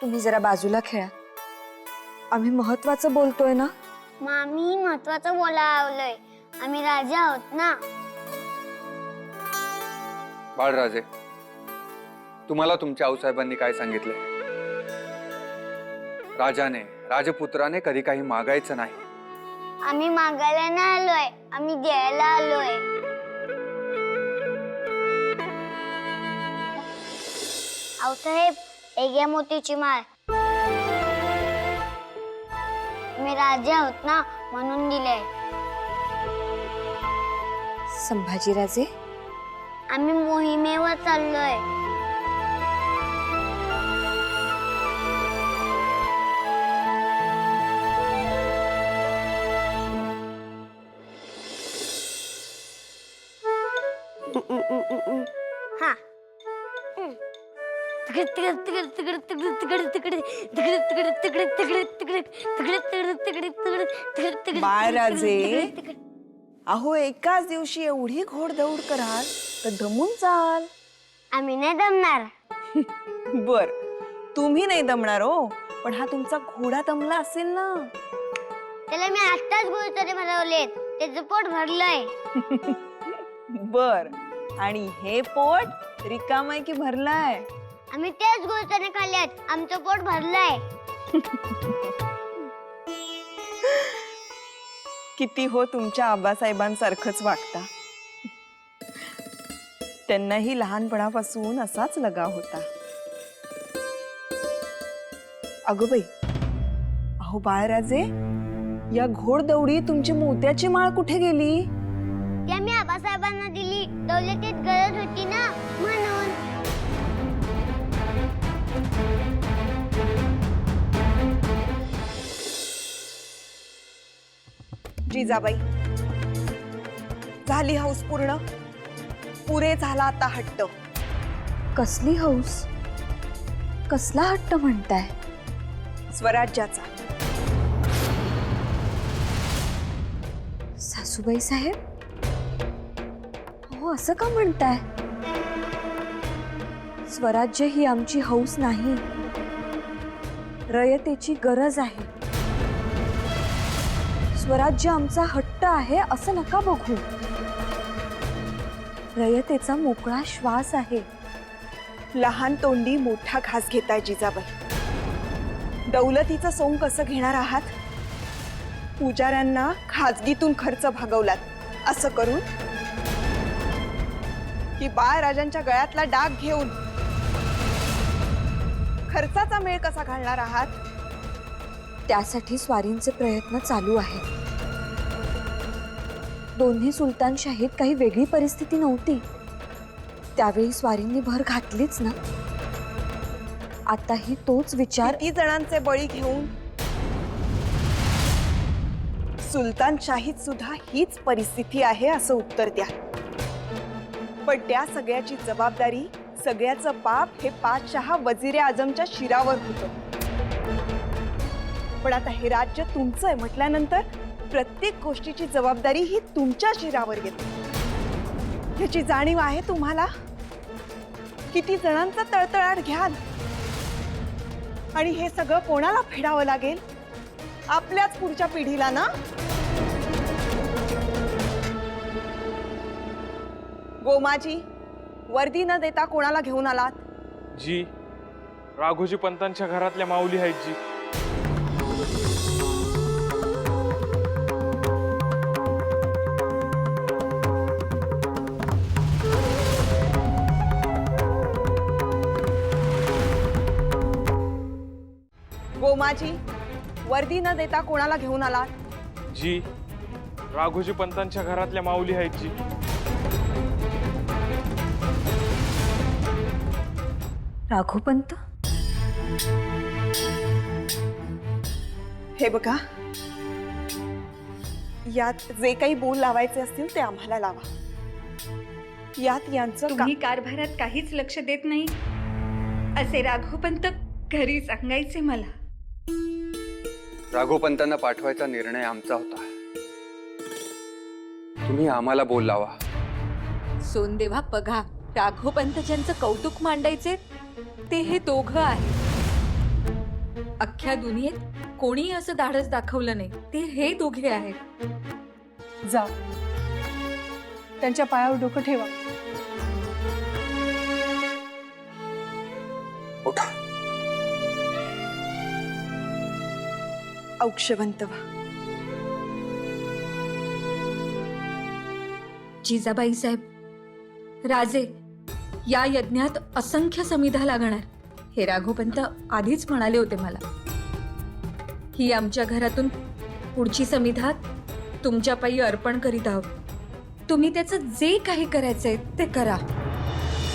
Speaker 1: तुम्ही जरा बाजूला खेळा. आम्ही महत्वाचं बोलतोय ना.
Speaker 2: मामी महत्वाचं बोलावलंय. आम्ही राजा आहोत ना.
Speaker 3: बाळराजे, तुम्हाला तुमच्या आऊसाहेबांनी काय सांगितलंय? राजाने, राजपुत्राने कधी काही मागायचं नाही.
Speaker 2: आम्ही मागायला नाही आलोय, आम्ही द्यायला आलोय. आऊसाहेब, एक घ्या मोतीची माळ. मी राजा आहोत ना म्हणून दिले.
Speaker 1: संभाजीराजे,
Speaker 2: आम्ही मोहिमेवर चाललोय. हा.
Speaker 5: बाळराजे, अहो एकाच दिवशी एवढी घोडदौड कराल तर दमून जाल.
Speaker 2: आम्ही नाही दमणार.
Speaker 5: बर, तुम्ही नाही दमणार हो, पण हा तुमचा घोडा दमला असेल ना.
Speaker 2: त्याला मी आत्ताच गुरुतरी भरवलेत, त्याचं पोट भरलंय.
Speaker 5: बर, आणि हे पोट रिकामय की भरलाय?
Speaker 2: आम्ही तेच गुरुतरी खाल्लेत, आमचं पोट भरलंय.
Speaker 5: किती हो तुमच्या आबासाहेबांसारखंच वागता. त्यांनाही लहानपणापासून असाच लगाव होता. अगं बाई, अहो बाळराजे, या घोडदौडी तुमची मोत्याची माळ कुठे गेली?
Speaker 2: ती आम्ही आबासाहेबांना दिली. दौलतीत गरज होती ना म्हणून.
Speaker 5: जिजाबाई, झाली हौस पूर्ण. पुरे झाला आता हट्ट.
Speaker 1: कसली हौस? कसला हट्ट म्हणताय?
Speaker 5: स्वराज्याचा.
Speaker 1: सासूबाई साहेब, हो असं का म्हणताय? स्वराज्य ही आमची हौस नाही, रयतेची गरज आहे. स्वराज्य आमचा हट्ट आहे असं नका बघू. रयतेचा मोकळा श्वास आहे.
Speaker 5: लहान तोंडी मोठा घास घेताय जिजाबाई. दौलतीचं सोंग कसं घेणार आहात? पुजाऱ्यांना खाजगीतून खर्च भागवलात असं करून, की बाळराजांच्या गळ्यातला डाग घेऊन खर्चाचा मेळ कसा घालणार आहात?
Speaker 1: त्यासाठी स्वारींचे प्रयत्न चालू आहेत. दोन्ही सुलतानशाहीत काही वेगळी परिस्थिती नव्हती. त्यावेळी स्वारींनी भर घातलीच ना. आताही तोच विचार.
Speaker 5: किती जणांचे बळी घेऊन सुलतानशाहीत सुद्धा हीच परिस्थिती आहे असं उत्तर द्या. पण त्या सगळ्याची जबाबदारी, सगळ्याचं पाप हे पाचशहा वजीरे आजमच्या शिरावर होतं. पण आता हे राज्य तुमचं आहे म्हटल्यानंतर प्रत्येक गोष्टीची जबाबदारी ही तुमच्या शिरावर येते. ह्याची जाणीव आहे तुम्हाला? किती जणांचा तळतळाट घ्याल आणि हे सगळं कोणाला फेडावं लागेल? आपल्याच पुढच्या पिढीला ना. गोमाजी, वर्दी न देता कोणाला घेऊन आलात?
Speaker 11: जी, राघोजी पंतांच्या घरातल्या माऊली आहेत जी.
Speaker 5: गोमाजी, वर्दी न देता कोणाला घेऊन आलात?
Speaker 11: जी, राघोजी पंतांच्या घरातल्या माऊली आहेत जी.
Speaker 1: राघोपंत,
Speaker 5: हे बघा, यात जे काही बोल लावायचे असतील ते आम्हाला लावा. यात यांचं
Speaker 15: तुम्ही कारभारात काहीच लक्ष देत नाही असे राघोपंत घरी सांगायचे मला.
Speaker 3: राघोपंतांना पाठवायचा निर्णय आमचा होता. तुम्ही आम्हाला बोल लावा.
Speaker 15: सोनदेवा बघा, राघोपंत ज्यांचं कौतुक मांडायचे ते हे दोघं आहेत. अख्ख्या दुनियेत कोणी असं धाडस दाखवलं नाही ते हे दोघे आहेत.
Speaker 5: जा, त्यांच्या पायावर डोकं ठेवा. औक्षवंत व्हा.
Speaker 15: जिजाबाई साहेब, राजे, या यज्ञात असंख्य समिधा लागणार हे राघोपंत आधीच म्हणाले होते मला. ही आमच्या घरातून पुढची समिधा तुमच्या पायी अर्पण करीत आहोत. तुम्ही त्याचं जे काही करायचंय ते करा.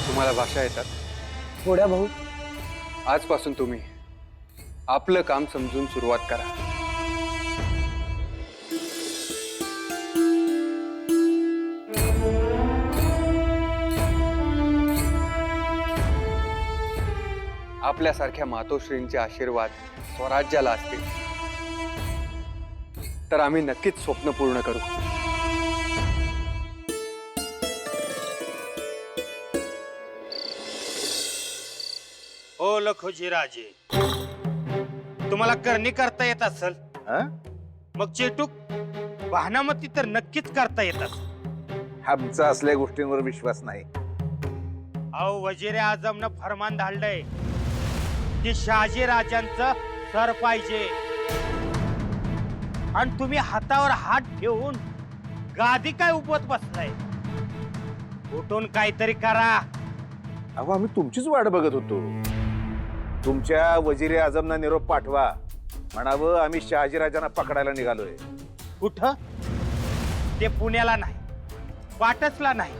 Speaker 3: तुम्हाला भाषा येतात?
Speaker 13: थोड्या भाऊ.
Speaker 3: आजपासून तुम्ही आपलं काम समजून सुरुवात करा. आपल्यासारख्या मातोश्रींचे आशीर्वाद स्वराज्याला असतील तर आम्ही नक्कीच स्वप्न पूर्ण करू.
Speaker 8: ओ लखोजी राजे, तुम्हाला करणी करता येत असेल मग चेटूक बहानामती तर नक्कीच करता येत असेल.
Speaker 12: आमचा असल्या गोष्टींवर विश्वास नाही.
Speaker 8: अहो, वजीर आजमनं फरमान धाडलंय की शहाजी राजांचं सर पाहिजे आणि तुम्ही हातावर हात ठेवून गादी काय उपवत बसलाय? उठून काहीतरी करा.
Speaker 12: अहो, आम्ही तुमचीच वाट बघत होतो. तुमच्या वजीर आजमना निरोप पाठवा म्हणावं, आम्ही शहाजीराजांना पकडायला निघालोय.
Speaker 8: कुठं? ते पुण्याला नाही, पाटसला नाही,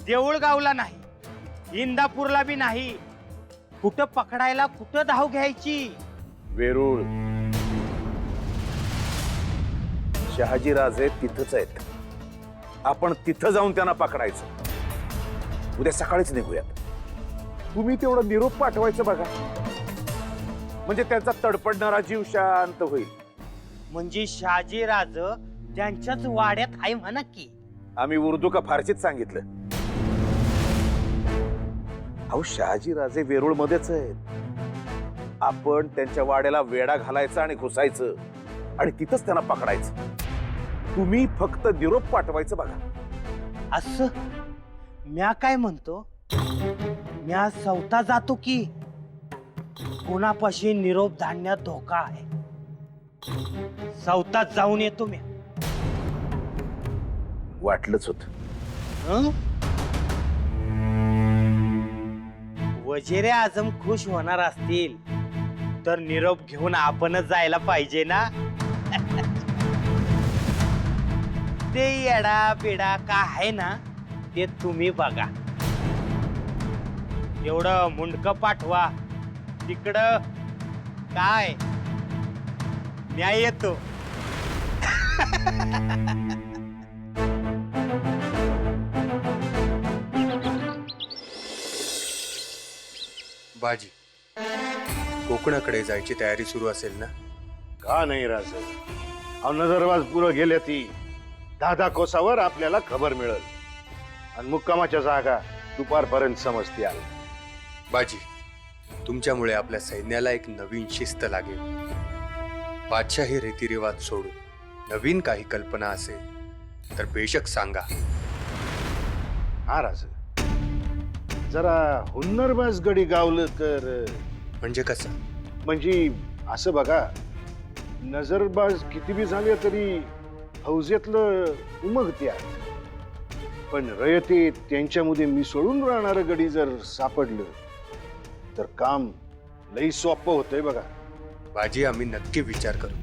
Speaker 8: देऊळगावला नाही, इंदापूरला बी नाही. कुठं पकडायला, कुठं धाव घ्यायची?
Speaker 12: वेरूळ. शहाजीराजे तिथंच आहेत. आपण तिथं जाऊन त्यांना पकडायचं. उद्या सकाळीच निघूयात. तुम्ही तेवढं निरोप पाठवायचं बघा, म्हणजे त्यांचा तडपडणारा जीव शांत होईल.
Speaker 8: म्हणजे शहाजी राज त्यांच्याच वाड्यात आहे म्हणा की.
Speaker 12: आम्ही उर्दू का फारसीत सांगितलं. अहो, शहाजीराजे वेरूळ मध्येच आहेत. आपण त्यांच्या वाड्याला वेढा घालायचा आणि घुसायचं आणि तिथंच त्यांना पकडायचं. तुम्ही फक्त निरोप पाठवायचं बघा.
Speaker 8: असं म्या काय म्हणतो, म्या स्वतः जातो की कोणापाशी निरोप धाडण्यात धोका आहे. स्वतः जाऊन येतो म्या.
Speaker 12: वाटलंच होत.
Speaker 8: हं? वजीरे आजम खुश होणार असतील तर निरोप घेऊन आपणच जायला पाहिजे ना. ते येडा बिडा का आहे ना ते तुम्ही बघा. एवढं मुंडक पाठवा तिकडं काय न्याय येतो.
Speaker 3: बाजी, कोकणाकडे जायची तयारी सुरू असेल ना?
Speaker 6: का नाही राज, नजरबाज पुरं गेले ती 10 कोसावर आपल्याला खबर मिळेल आणि मुक्कामाच्या जागा दुपारपर्यंत समजतील.
Speaker 3: बाजी, तुमच्यामुळे आपल्या सैन्याला एक नवीन शिस्त लागेल. बादशाही रीतिरिवाज सोडून नवीन काही कल्पना असेल तर बेशक सांगा.
Speaker 6: हा राज, जरा हुन्नरबाज गडी गावलं तर.
Speaker 3: म्हणजे कसं?
Speaker 6: म्हणजे असं बघा, नजरबाज किती बी झाले तरी फौजेतलं उमगत्या, पण रयते त्यांच्यामध्ये मिसळून राहणारं गडी जर सापडलं तर काम लई सोपं होतंय बघा.
Speaker 3: बाजी, आम्ही नक्की विचार करू.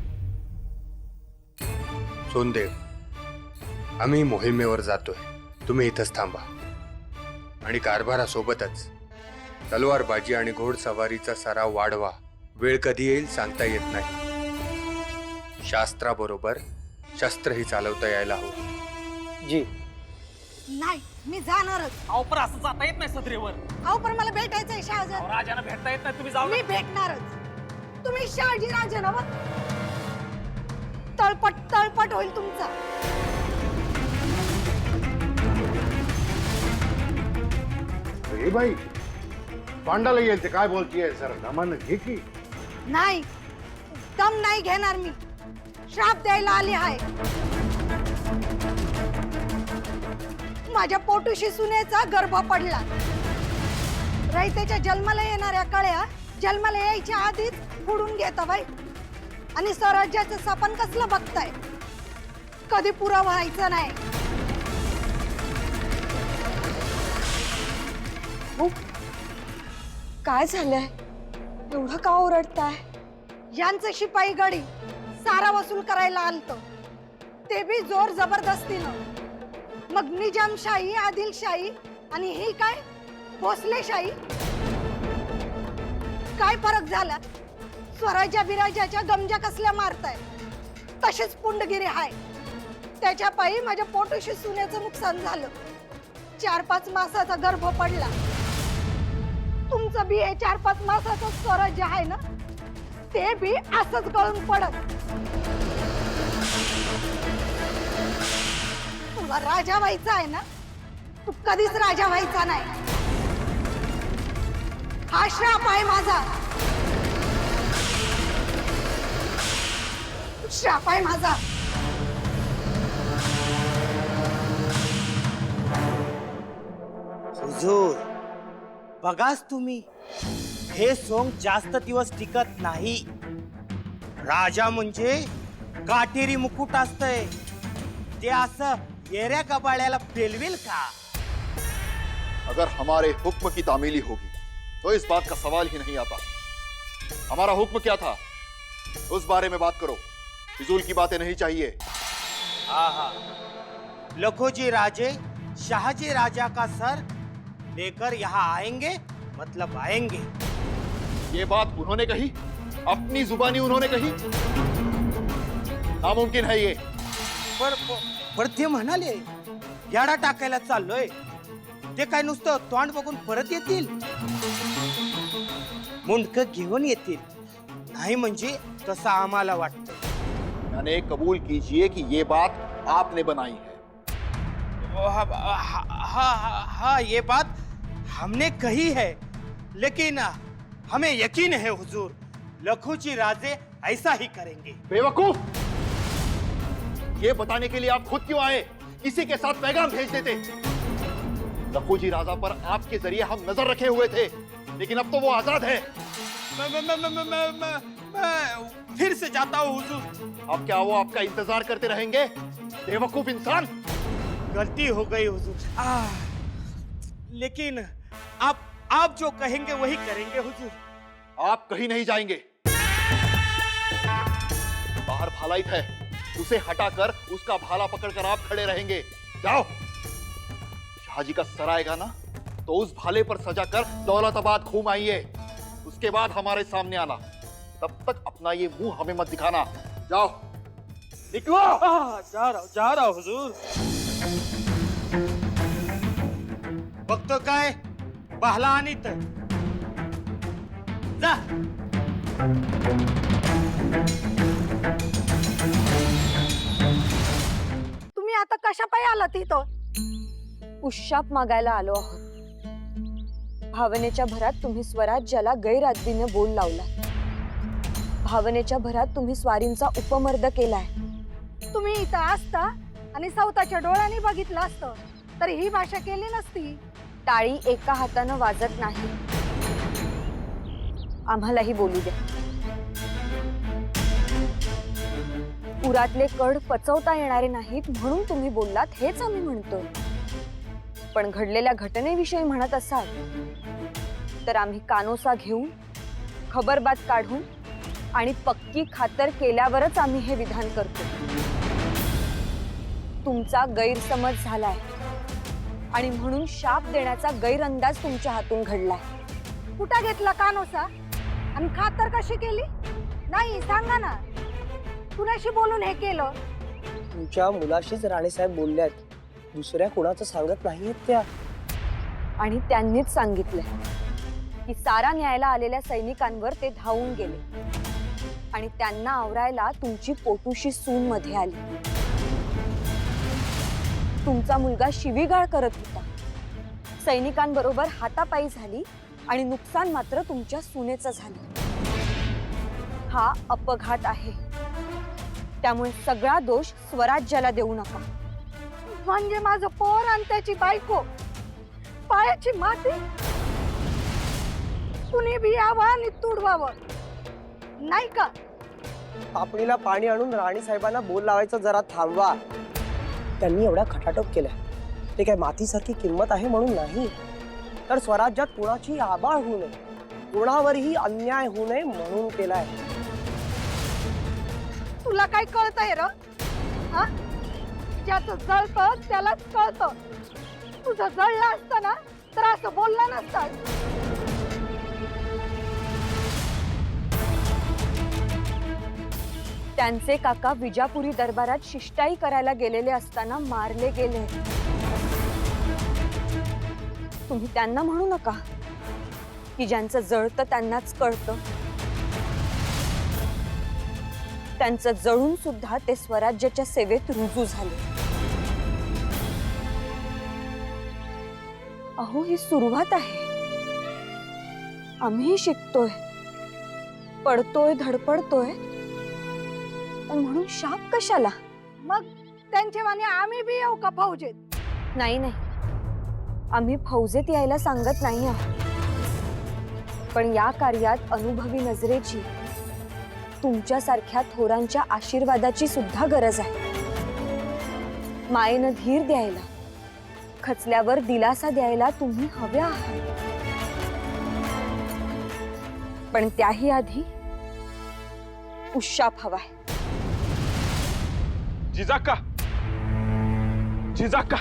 Speaker 3: सोनदेव, आम्ही मोहिमेवर जातोय. तुम्ही इथंच थांबा आणि कारभारासोबतच तलवारबाजी आणि घोडसवारीचा सराव वाढवा. वेळ कधी येईल सांगता येत नाही. शास्त्राबरोबर शस्त्रही चालवता यायला हवं.
Speaker 8: जी
Speaker 5: नाही, मी जाणारच.
Speaker 14: अहो पण असं जाता येत नाही सदरेवर.
Speaker 5: अहो पण मला भेटायचंय शहाजी.
Speaker 14: राजाला भेटता येत नाही, तुम्ही जाऊ.
Speaker 5: मी भेटणारच. तुम्ही शहाजी राजे ना. तळपट तळपट होईल तुमचा.
Speaker 6: हे बाई, पांडाला येईल ते काय बोलतीये, जरा दमानं घे की.
Speaker 5: नाही, दम नाही घेणार मी. श्राप द्यायला आली आहे. माझ्या पोटूशी सुनेचा गर्भ पडला. रयतेच्या जन्माला येणाऱ्या कळ्या जन्माला यायच्या आधीच बुडून घेता बाई. आणि स्वराज्याचं सपन कसलं बघताय? कधी पुरा व्हायचं नाही.
Speaker 1: काय झालंय? एवढं का ओरडताय?
Speaker 5: यांचं शिपाई गडी सारा वसूल करायला आलत, ते बी जोर जबरदस्तीनं. मग निजामशाही, आदिलशाही आणि ही काय भोसलेशाही. काय फरक झाला? स्वराज्या बिराजाच्या गमजा कसल्या मारताय, तशीच पुंडगिरी हाय. त्याच्या पायी माझ्या पोटोशी सुनेचं नुकसान झालं. 4-5 मासाचा गर्भ पडला. तुमचं बी हे 4-5 मासाचं स्वराज्य आहे ना, ते बी असंच गळून पडत. तुला राजा व्हायचा आहे ना, तू कधीच राजा व्हायचा नाही. हा श्राप आहे माझा. श्राप आहे माझा.
Speaker 8: हुजूर, बघाच तुम्ही, हे सोंग जास्त दिवस टिकत नाही. राजा म्हणजे काटेरी मुकुट असतंय, ते असं येऱ्या कबाड्याला पेलवेल का?
Speaker 16: अगर हमारे हुक्म की तामीली होगी तो इस बात का सवाल ही नहीं आता. हमारा हुक्म क्या था उस बारे में बात करो, फिजूल की बातें नहीं चाहिए.
Speaker 8: हाँ, लखोजी राजे शाहजी राजा का सर लेकर यहाँ आएंगे, मतलब आएंगे.
Speaker 16: ये बात उन्होंने कही, अपनी जुबानी उन्होंने कही. नामुमकिन है ये.
Speaker 8: पण ते म्हणाले याडा टाकायला चाललोय, ते काय नुसतं तोंड बघून परत येतील? मुंडक घेऊन येतील, नाही म्हणजे तसं आम्हाला वाटतं.
Speaker 16: यानी कबूल कीजिए कि ये बात आपने बनाई है.
Speaker 8: हाँ, ये बात हमने कही है, लेकिन हमें यकीन है हुजूर, लखोजी राजे ऐसा ही करेंगे।
Speaker 16: बेवकूफ, ये बताने के लिए आप खुद क्यों आए? किसी के साथ पैगाम भेज देते। लखोजी राजा पर आपके जरिए हम नजर रखे हुए थे, लेकिन अब तो वो आजाद है।
Speaker 8: मैं फिर से जाता हूँ हुजूर।
Speaker 16: अब क्या वो आपका इंतजार करते रहेंगे? बेवकूफ इंसान।
Speaker 8: गलती हो गई हुजूर। लेकिन आप जो कहेंगे वही करेंगे हुजूर।
Speaker 16: आप कहीं नहीं जाएंगे। बाहर भालाइत है, उसे हटाकर उसका भाला पकड़कर आप खड़े रहेंगे। जाओ, शाहजी का सर आएगा ना, तो उस भाले पर सजाकर दौलताबाद घूम आइए। उसके बाद हमारे सामने आना। तब तक अपना ये मुंह हमें मत दिखाना। जाओ, निकलो।
Speaker 8: जा रहा हूं हुजूर। बघतो काय बहला आणि तर जा।
Speaker 5: तुम्ही आता कशा पायी आलात इथं?
Speaker 1: उशाप मागायला आलो आहोत. भावनेच्या भरात तुम्ही स्वराज्याला गैरअदबीने बोल लावला. भावनेच्या भरात तुम्ही स्वारींचा उपमर्द केलाय.
Speaker 5: तुम्ही इथं असता आणि सवताच्या डोळ्यांनी बघितलं असतं तर ही भाषा केली नसती.
Speaker 1: टाळी एका हातानं वाजत नाही. आम्हालाही बोलू द्या. पुरातले कड पचवता येणारे नाहीत म्हणून तुम्ही बोललात हेच आम्ही म्हणतोय. पण घडलेल्या घटनेविषयी म्हणत असाल तर आम्ही कानोसा घेऊन खबरबात काढून आणि पक्की खातर केल्यावरच आम्ही हे विधान करतो. तुमचा गैरसमज झालाय आणि म्हणून शाप देण्याचा गैरअंदाज तुमच्या हातून घडलाय.
Speaker 5: कुठं घेतला कानोसा आणि खातर कशी केली? नाही सांगा ना, कुणाशी बोलून हे केलं?
Speaker 13: तुमच्या मुलाशीच राणीसाहेब बोलल्यात, दुसऱ्या कुणाचं सांगत नाहीत त्या.
Speaker 1: आणि त्यांनीच सांगितलंय की सारा न्यायला आलेल्या सैनिकांवर ते धावून गेले आणि त्यांना आवरायला तुमची पोटूशी सून मध्ये आली. तुमचा मुलगा शिवीगाळ करत होता. सैनिकांबरोबर हातापायी झाली आणि नुकसान मात्र तुमच्या सुनेचं झालं. हा अपघात आहे. त्यामुळे सगळा दोष स्वराज्याला देऊ नका.
Speaker 5: म्हणजे माझं पोर आणि त्याची बायको पायाची माती कुणी बी यावं आणि तुडवावं नाही का?
Speaker 13: पापणीला पाणी आणून राणी साहेबांना बोल लावायचं जरा थांबवा. त्यांनी एवढा खटाटोप केलाय ते काय मातीसारखी किंमत आहे म्हणून नाही, तर स्वराज्यात कुणाची आबाळ होऊ नये, कुणावरही अन्याय होऊ नये म्हणून केलाय.
Speaker 5: तुला काय कळतंय र? ज्याचं जळतं त्यालाच कळतं. तुझं जळलं असतं ना तर असं बोलला नसतात.
Speaker 1: त्यांचे काका विजापुरी दरबारात शिष्टाई करायला गेलेले असताना मारले गेले. तुम्ही त्यांना म्हणू नका की ज्यांचं जळतं त्यांनाच कळतं. त्यांचं जळून सुद्धा ते स्वराज्याच्या सेवेत रुजू झाले. अहो, ही सुरुवात आहे. आम्ही शिकतोय, पडतोय, धडपडतोय, पण म्हणून शाप कशाला?
Speaker 5: मग त्यांच्या माने आम्ही बी येऊ का फौजेत?
Speaker 1: नाही नाही, आम्ही फौजेत यायला सांगत नाही आहोत. पण या कार्यात अनुभवी नजरेची, तुमच्यासारख्या थोरांच्या आशीर्वादाची सुद्धा गरज आहे. मायेनं धीर द्यायला, खचल्यावर दिलासा द्यायला तुम्ही हव्या आहात. पण त्याही आधी उशाप हवाय.
Speaker 11: जिजाक्का, जिजाक्का,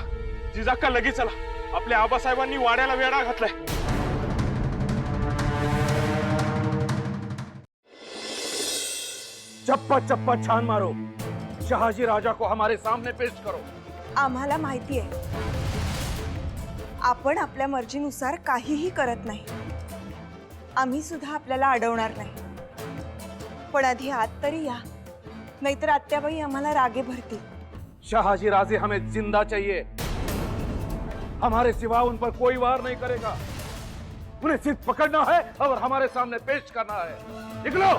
Speaker 11: जिजाक्का, लगेच चला. आपल्या आबासाहेबांनी वाड्याला वेढा घातलाय.
Speaker 6: चप्पा चप्पा छान मारो. शहाजी राजा को हमारे सामने पेश करो.
Speaker 5: आम्हाला माहिती आहे आपण आपल्या मर्जीनुसार काहीही करत नाही. आम्ही सुद्धा आपल्याला अडवणार नाही. पण आधी आत तरी या, नाहीतर आत्याबाई आम्हाला रागे भरतील.
Speaker 6: शहाजी राजे हमें जिंदा चाहिए. हमारे सिवा उन पर कोई वार नहीं करेगा.
Speaker 12: उन्हें सिर्फ पकड़ना है और हमारे सामने पेश करना है। निकलो।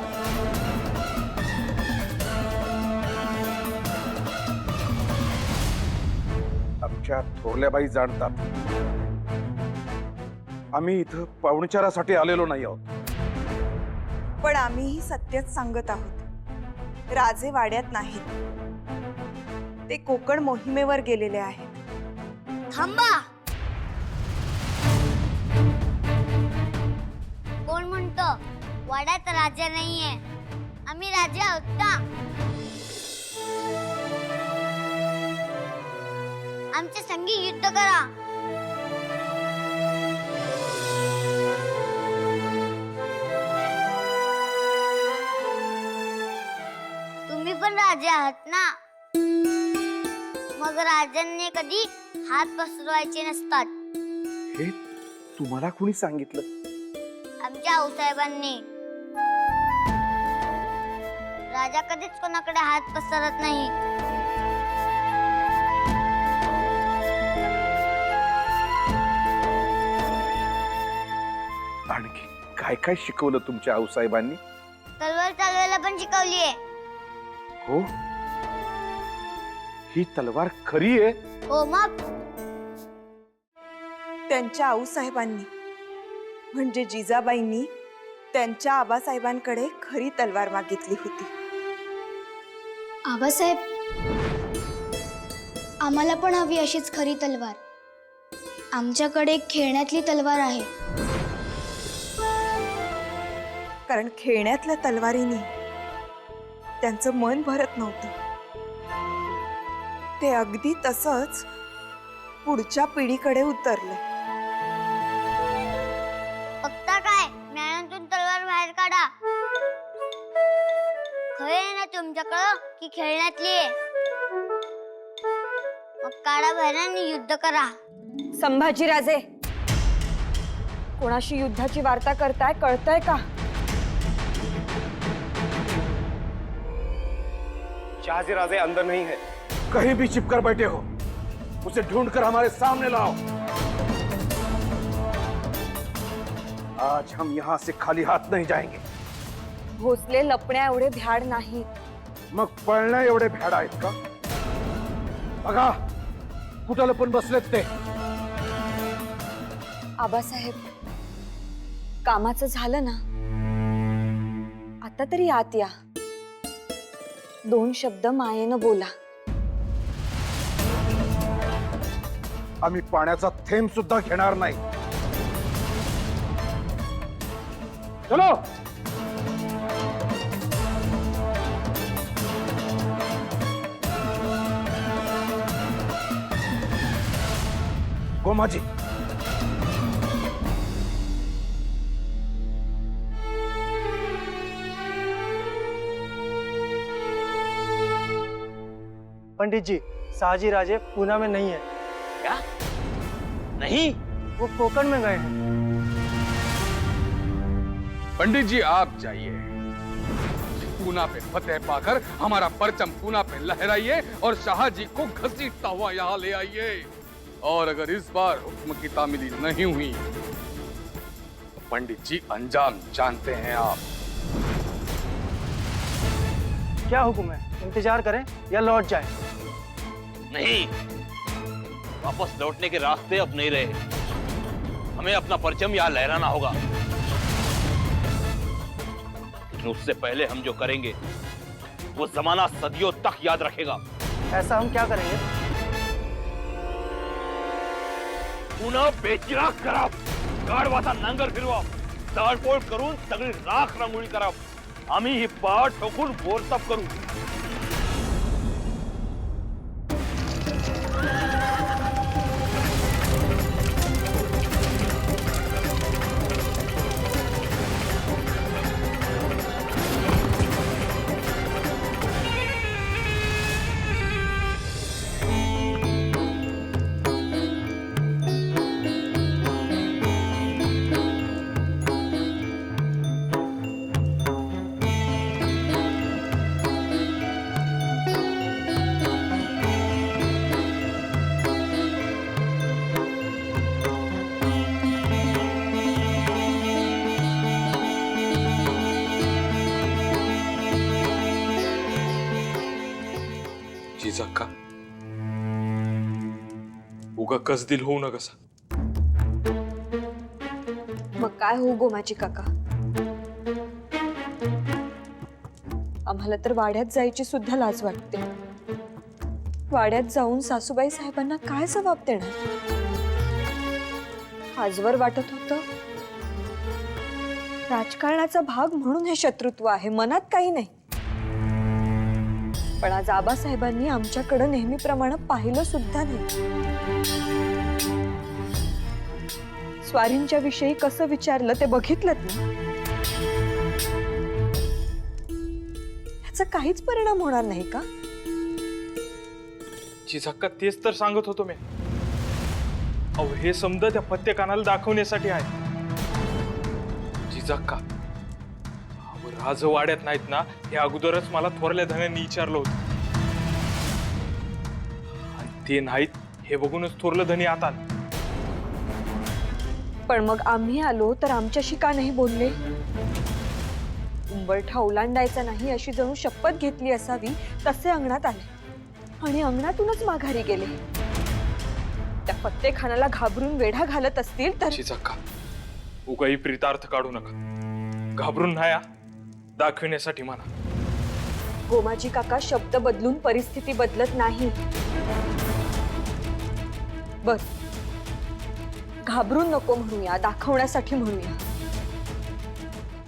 Speaker 12: आमच्या थोरल्याबाई जाणतात आम्ही इथं पाहुणचारासाठी आलेलो नाही आहोत।
Speaker 5: पण आम्हीही सत्यच सांगत आहोत, राजे वाड्यात नाहीत, ते कोकण मोहिमेवर गेलेले आहेत।
Speaker 2: थांबा, कोण म्हणतो वाड्यात राजा नाहीये? आम्ही राजे आहोत का? आमच्या संगी युद्ध करा। तुम्ही पण राजे आहात ना, मग राजांनी कधी हात पसरवायचे नसतात।
Speaker 12: हे तुम्हाला कोणी सांगितलं?
Speaker 2: आमच्या आऊसाहेबांनी। राजा कधीच कोणाकडे हात पसरत नाही।
Speaker 12: आणखी काय काय शिकवलं तुमच्या आऊसाहेबांनी?
Speaker 2: तलवार चालवायला पण शिकवलीये।
Speaker 12: हो, ही तलवार खरी आहे?
Speaker 2: हो, मग
Speaker 5: त्यांच्या आऊसाहेबांनी म्हणजे जिजाबाईंनी त्यांच्या आबासाहेबांकडे खरी तलवार मागितली होती।
Speaker 2: आबासाहेब, आम्हाला पण हवी अशीच खरी तलवार। आमच्याकडे खेळण्यातली तलवार आहे।
Speaker 5: कारण खेळण्यातल्या तलवारीने त्यांचं मन भरत नव्हतं, ते अगदी तसंच पुढच्या पिढीकडे उतरले।
Speaker 2: बघता काय, ज्ञानातून तलवार बाहेर काढा। खरे आहे ना तुमच्याकडं की खेळण्यातली आहे? मग काढा बाहेर आणि युद्ध करा।
Speaker 1: संभाजीराजे, कोणाशी युद्धाची वार्ता करताय कळतंय का?
Speaker 6: शहाजी राजे अंदर नहीं है।
Speaker 12: कहीं भी छिपकर बैठे हो, उसे ढूंढकर हमारे सामने लाओ। आज हम यहाँ से खाली हाथ नहीं जाएंगे।
Speaker 1: भोसले लपण्या एवढे भ्याड नाही।
Speaker 12: मग पळण्या एवढे भ्याड आहेत का? बघा कुठं लपून बसलेत ते।
Speaker 1: आबासाहेब, कामाचं झालं ना, आता तरी आत या, दोन शब्द मायेनं बोला।
Speaker 12: आम्ही पाण्याचा थेंब सुद्धा घेणार नाही। चलो। गोमाजी,
Speaker 13: पंडित जी, शाहजी राजे पूना में नहीं है।
Speaker 4: क्या? नहीं?
Speaker 13: वो कोकण में गए हैं।
Speaker 7: पंडित जी आप जाइए, पूना पे फतेह पाकर हमारा परचम पूना पे लहराइए और शाहजी को घसीटता हुआ यहाँ ले आइए। और अगर इस बार हुक्म की तामीली नहीं हुई तो पंडित जी अंजाम जानते हैं आप।
Speaker 13: क्या हुक्म है? इंतजार करें या लौट जाएं?
Speaker 4: नहीं, वापस लौटने के रास्ते अब नहीं रहे। हमें अपना परचम यहाँ लहराना होगा, लेकिन उससे पहले हम जो करेंगे वो जमाना सदियों तक याद रखेगा।
Speaker 13: ऐसा हम क्या करेंगे?
Speaker 4: पुन्हा बेचिराग करा, गाढवाचा नांगर फिरवा, जाळपोळ करून सगळी राख रांगोळी करा। आम्ही ही पाठ ठोकून बोरसाप करू।
Speaker 11: जिजाक्का उगा कसदिल होऊ नकसा.
Speaker 1: मग काय हो गोमाजी काका, आम्हाला तर वाड्यात जायची सुद्धा लाज वाटते. वाड्यात जाऊन सासूबाई साहेबांना काय जबाब देणार? आजवर वाटत होतं राजकारणाचा भाग म्हणून हे शत्रुत्व आहे, मनात काही नाही. पण आज आबासाहेबांनी आमच्याकडे नेहमीप्रमाणे पाहिलं सुद्धा नाही. स्वारींच्या विषयी कसं विचारलं ते बघितलं ना. ह्याचा काहीच परिणाम होणार नाही का?
Speaker 11: जिजाक्का तेच तर सांगत होतो मी. अहो हे समजा त्या पत्ते कानाला दाखवण्यासाठी आहे. जिजाक्का अहो राज वाड्यात नाहीत ना, हे अगोदरच मला थोरल्या धन्यांनी विचारलं होतं. आणि ते नाहीत हे बघूनच थोरलं धनी आता आलं.
Speaker 1: पण मग आम्ही आलो तर आमच्याशी का नाही बोलले? उंबरठा ओलांडायचा नाही अशी जणू शपथ घेतली असावी तसे अंगणात आले आणि अंगणातूनच माघारी गेले. त्या फत्तेखानाला घाबरून वेढा घालत असतील तर.
Speaker 11: जिजाक्का उगाही प्रीतार्थ काढू नका. घाबरून नाही दाखवण्यासाठी म्हणा.
Speaker 1: गोमाजी काका शब्द बदलून परिस्थिती बदलत नाही. बस घाबरून नको म्हणूया, दाखवण्यासाठी म्हणूया.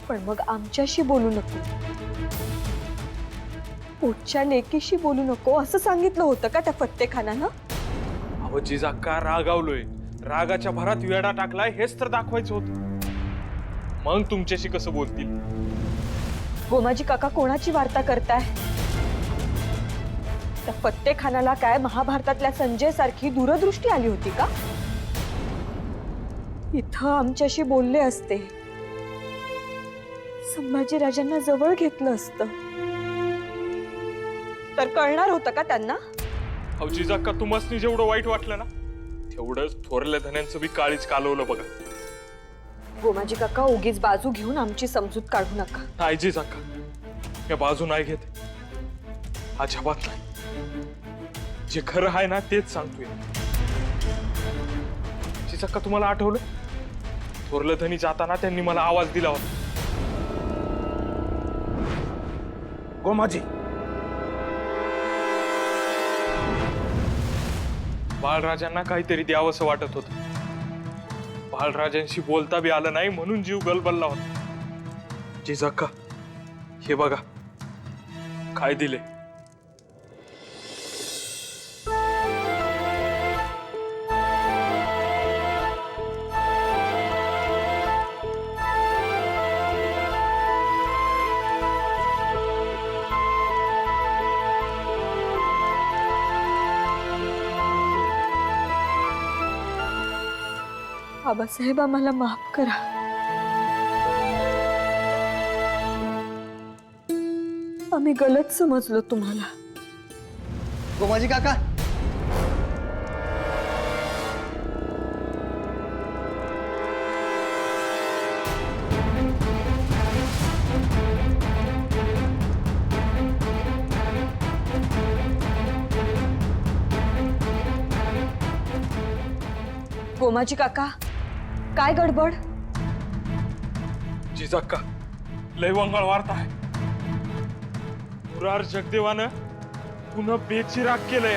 Speaker 1: पण मग आमच्याशी बोलू नको, पोटच्या लेकीशी बोलू नको असं सांगितलं होतं का त्या फत्तेखानानं?
Speaker 11: अहो जिजाक्का रागावलोय. रागाच्या भरात वेडा टाकलाय हेच तर दाखवायचं होतं. मग तुमच्याशी कसं बोलतील?
Speaker 1: गोमाजी काका कोणाची वार्ता करताय? त्या फत्तेखानाला काय महाभारतातल्या संजय सारखी दूरदृष्टी आली होती का? इथं आमच्याशी बोलले असते, संभाजीराजांना जवळ घेतलं असतं तर कळणार होतं का त्यांना?
Speaker 11: अहो जिजाक्का तुम्हाला जेवढं वाईट वाटलं ना तेवढंच थोरल्या धन्यांचं बी काळीच कालवलं बघा.
Speaker 1: गोमाजी काका उगीच बाजू घेऊन आमची समजूत काढू नका.
Speaker 11: नाही जिजाक्का मी बाजू नाही घेत, अजिबात नाही. जे खरं आहे ना तेच सांगतोय. जिजाक्का तुम्हाला आठवलं थोरलं धनी जाताना त्यांनी मला आवाज दिला होता.
Speaker 6: गोमाजी
Speaker 11: बाळराजांना काहीतरी द्यावंसं वाटत होतं. बाळराजांशी बोलता बी आलं नाही म्हणून जीव गलबलला होता. जिजाक्का हे बघा काय दिले.
Speaker 1: आबासाहेब आम्हाला माफ करा. आम्ही गलत समजलो तुम्हाला.
Speaker 13: गोमाजी काका
Speaker 1: गोमाजी काका काय गडबड?
Speaker 11: जिजाक्का लय वंगाळ वार्ता आहे. मुरार जगदेवानं पुन्हा बेचिराग केलंय.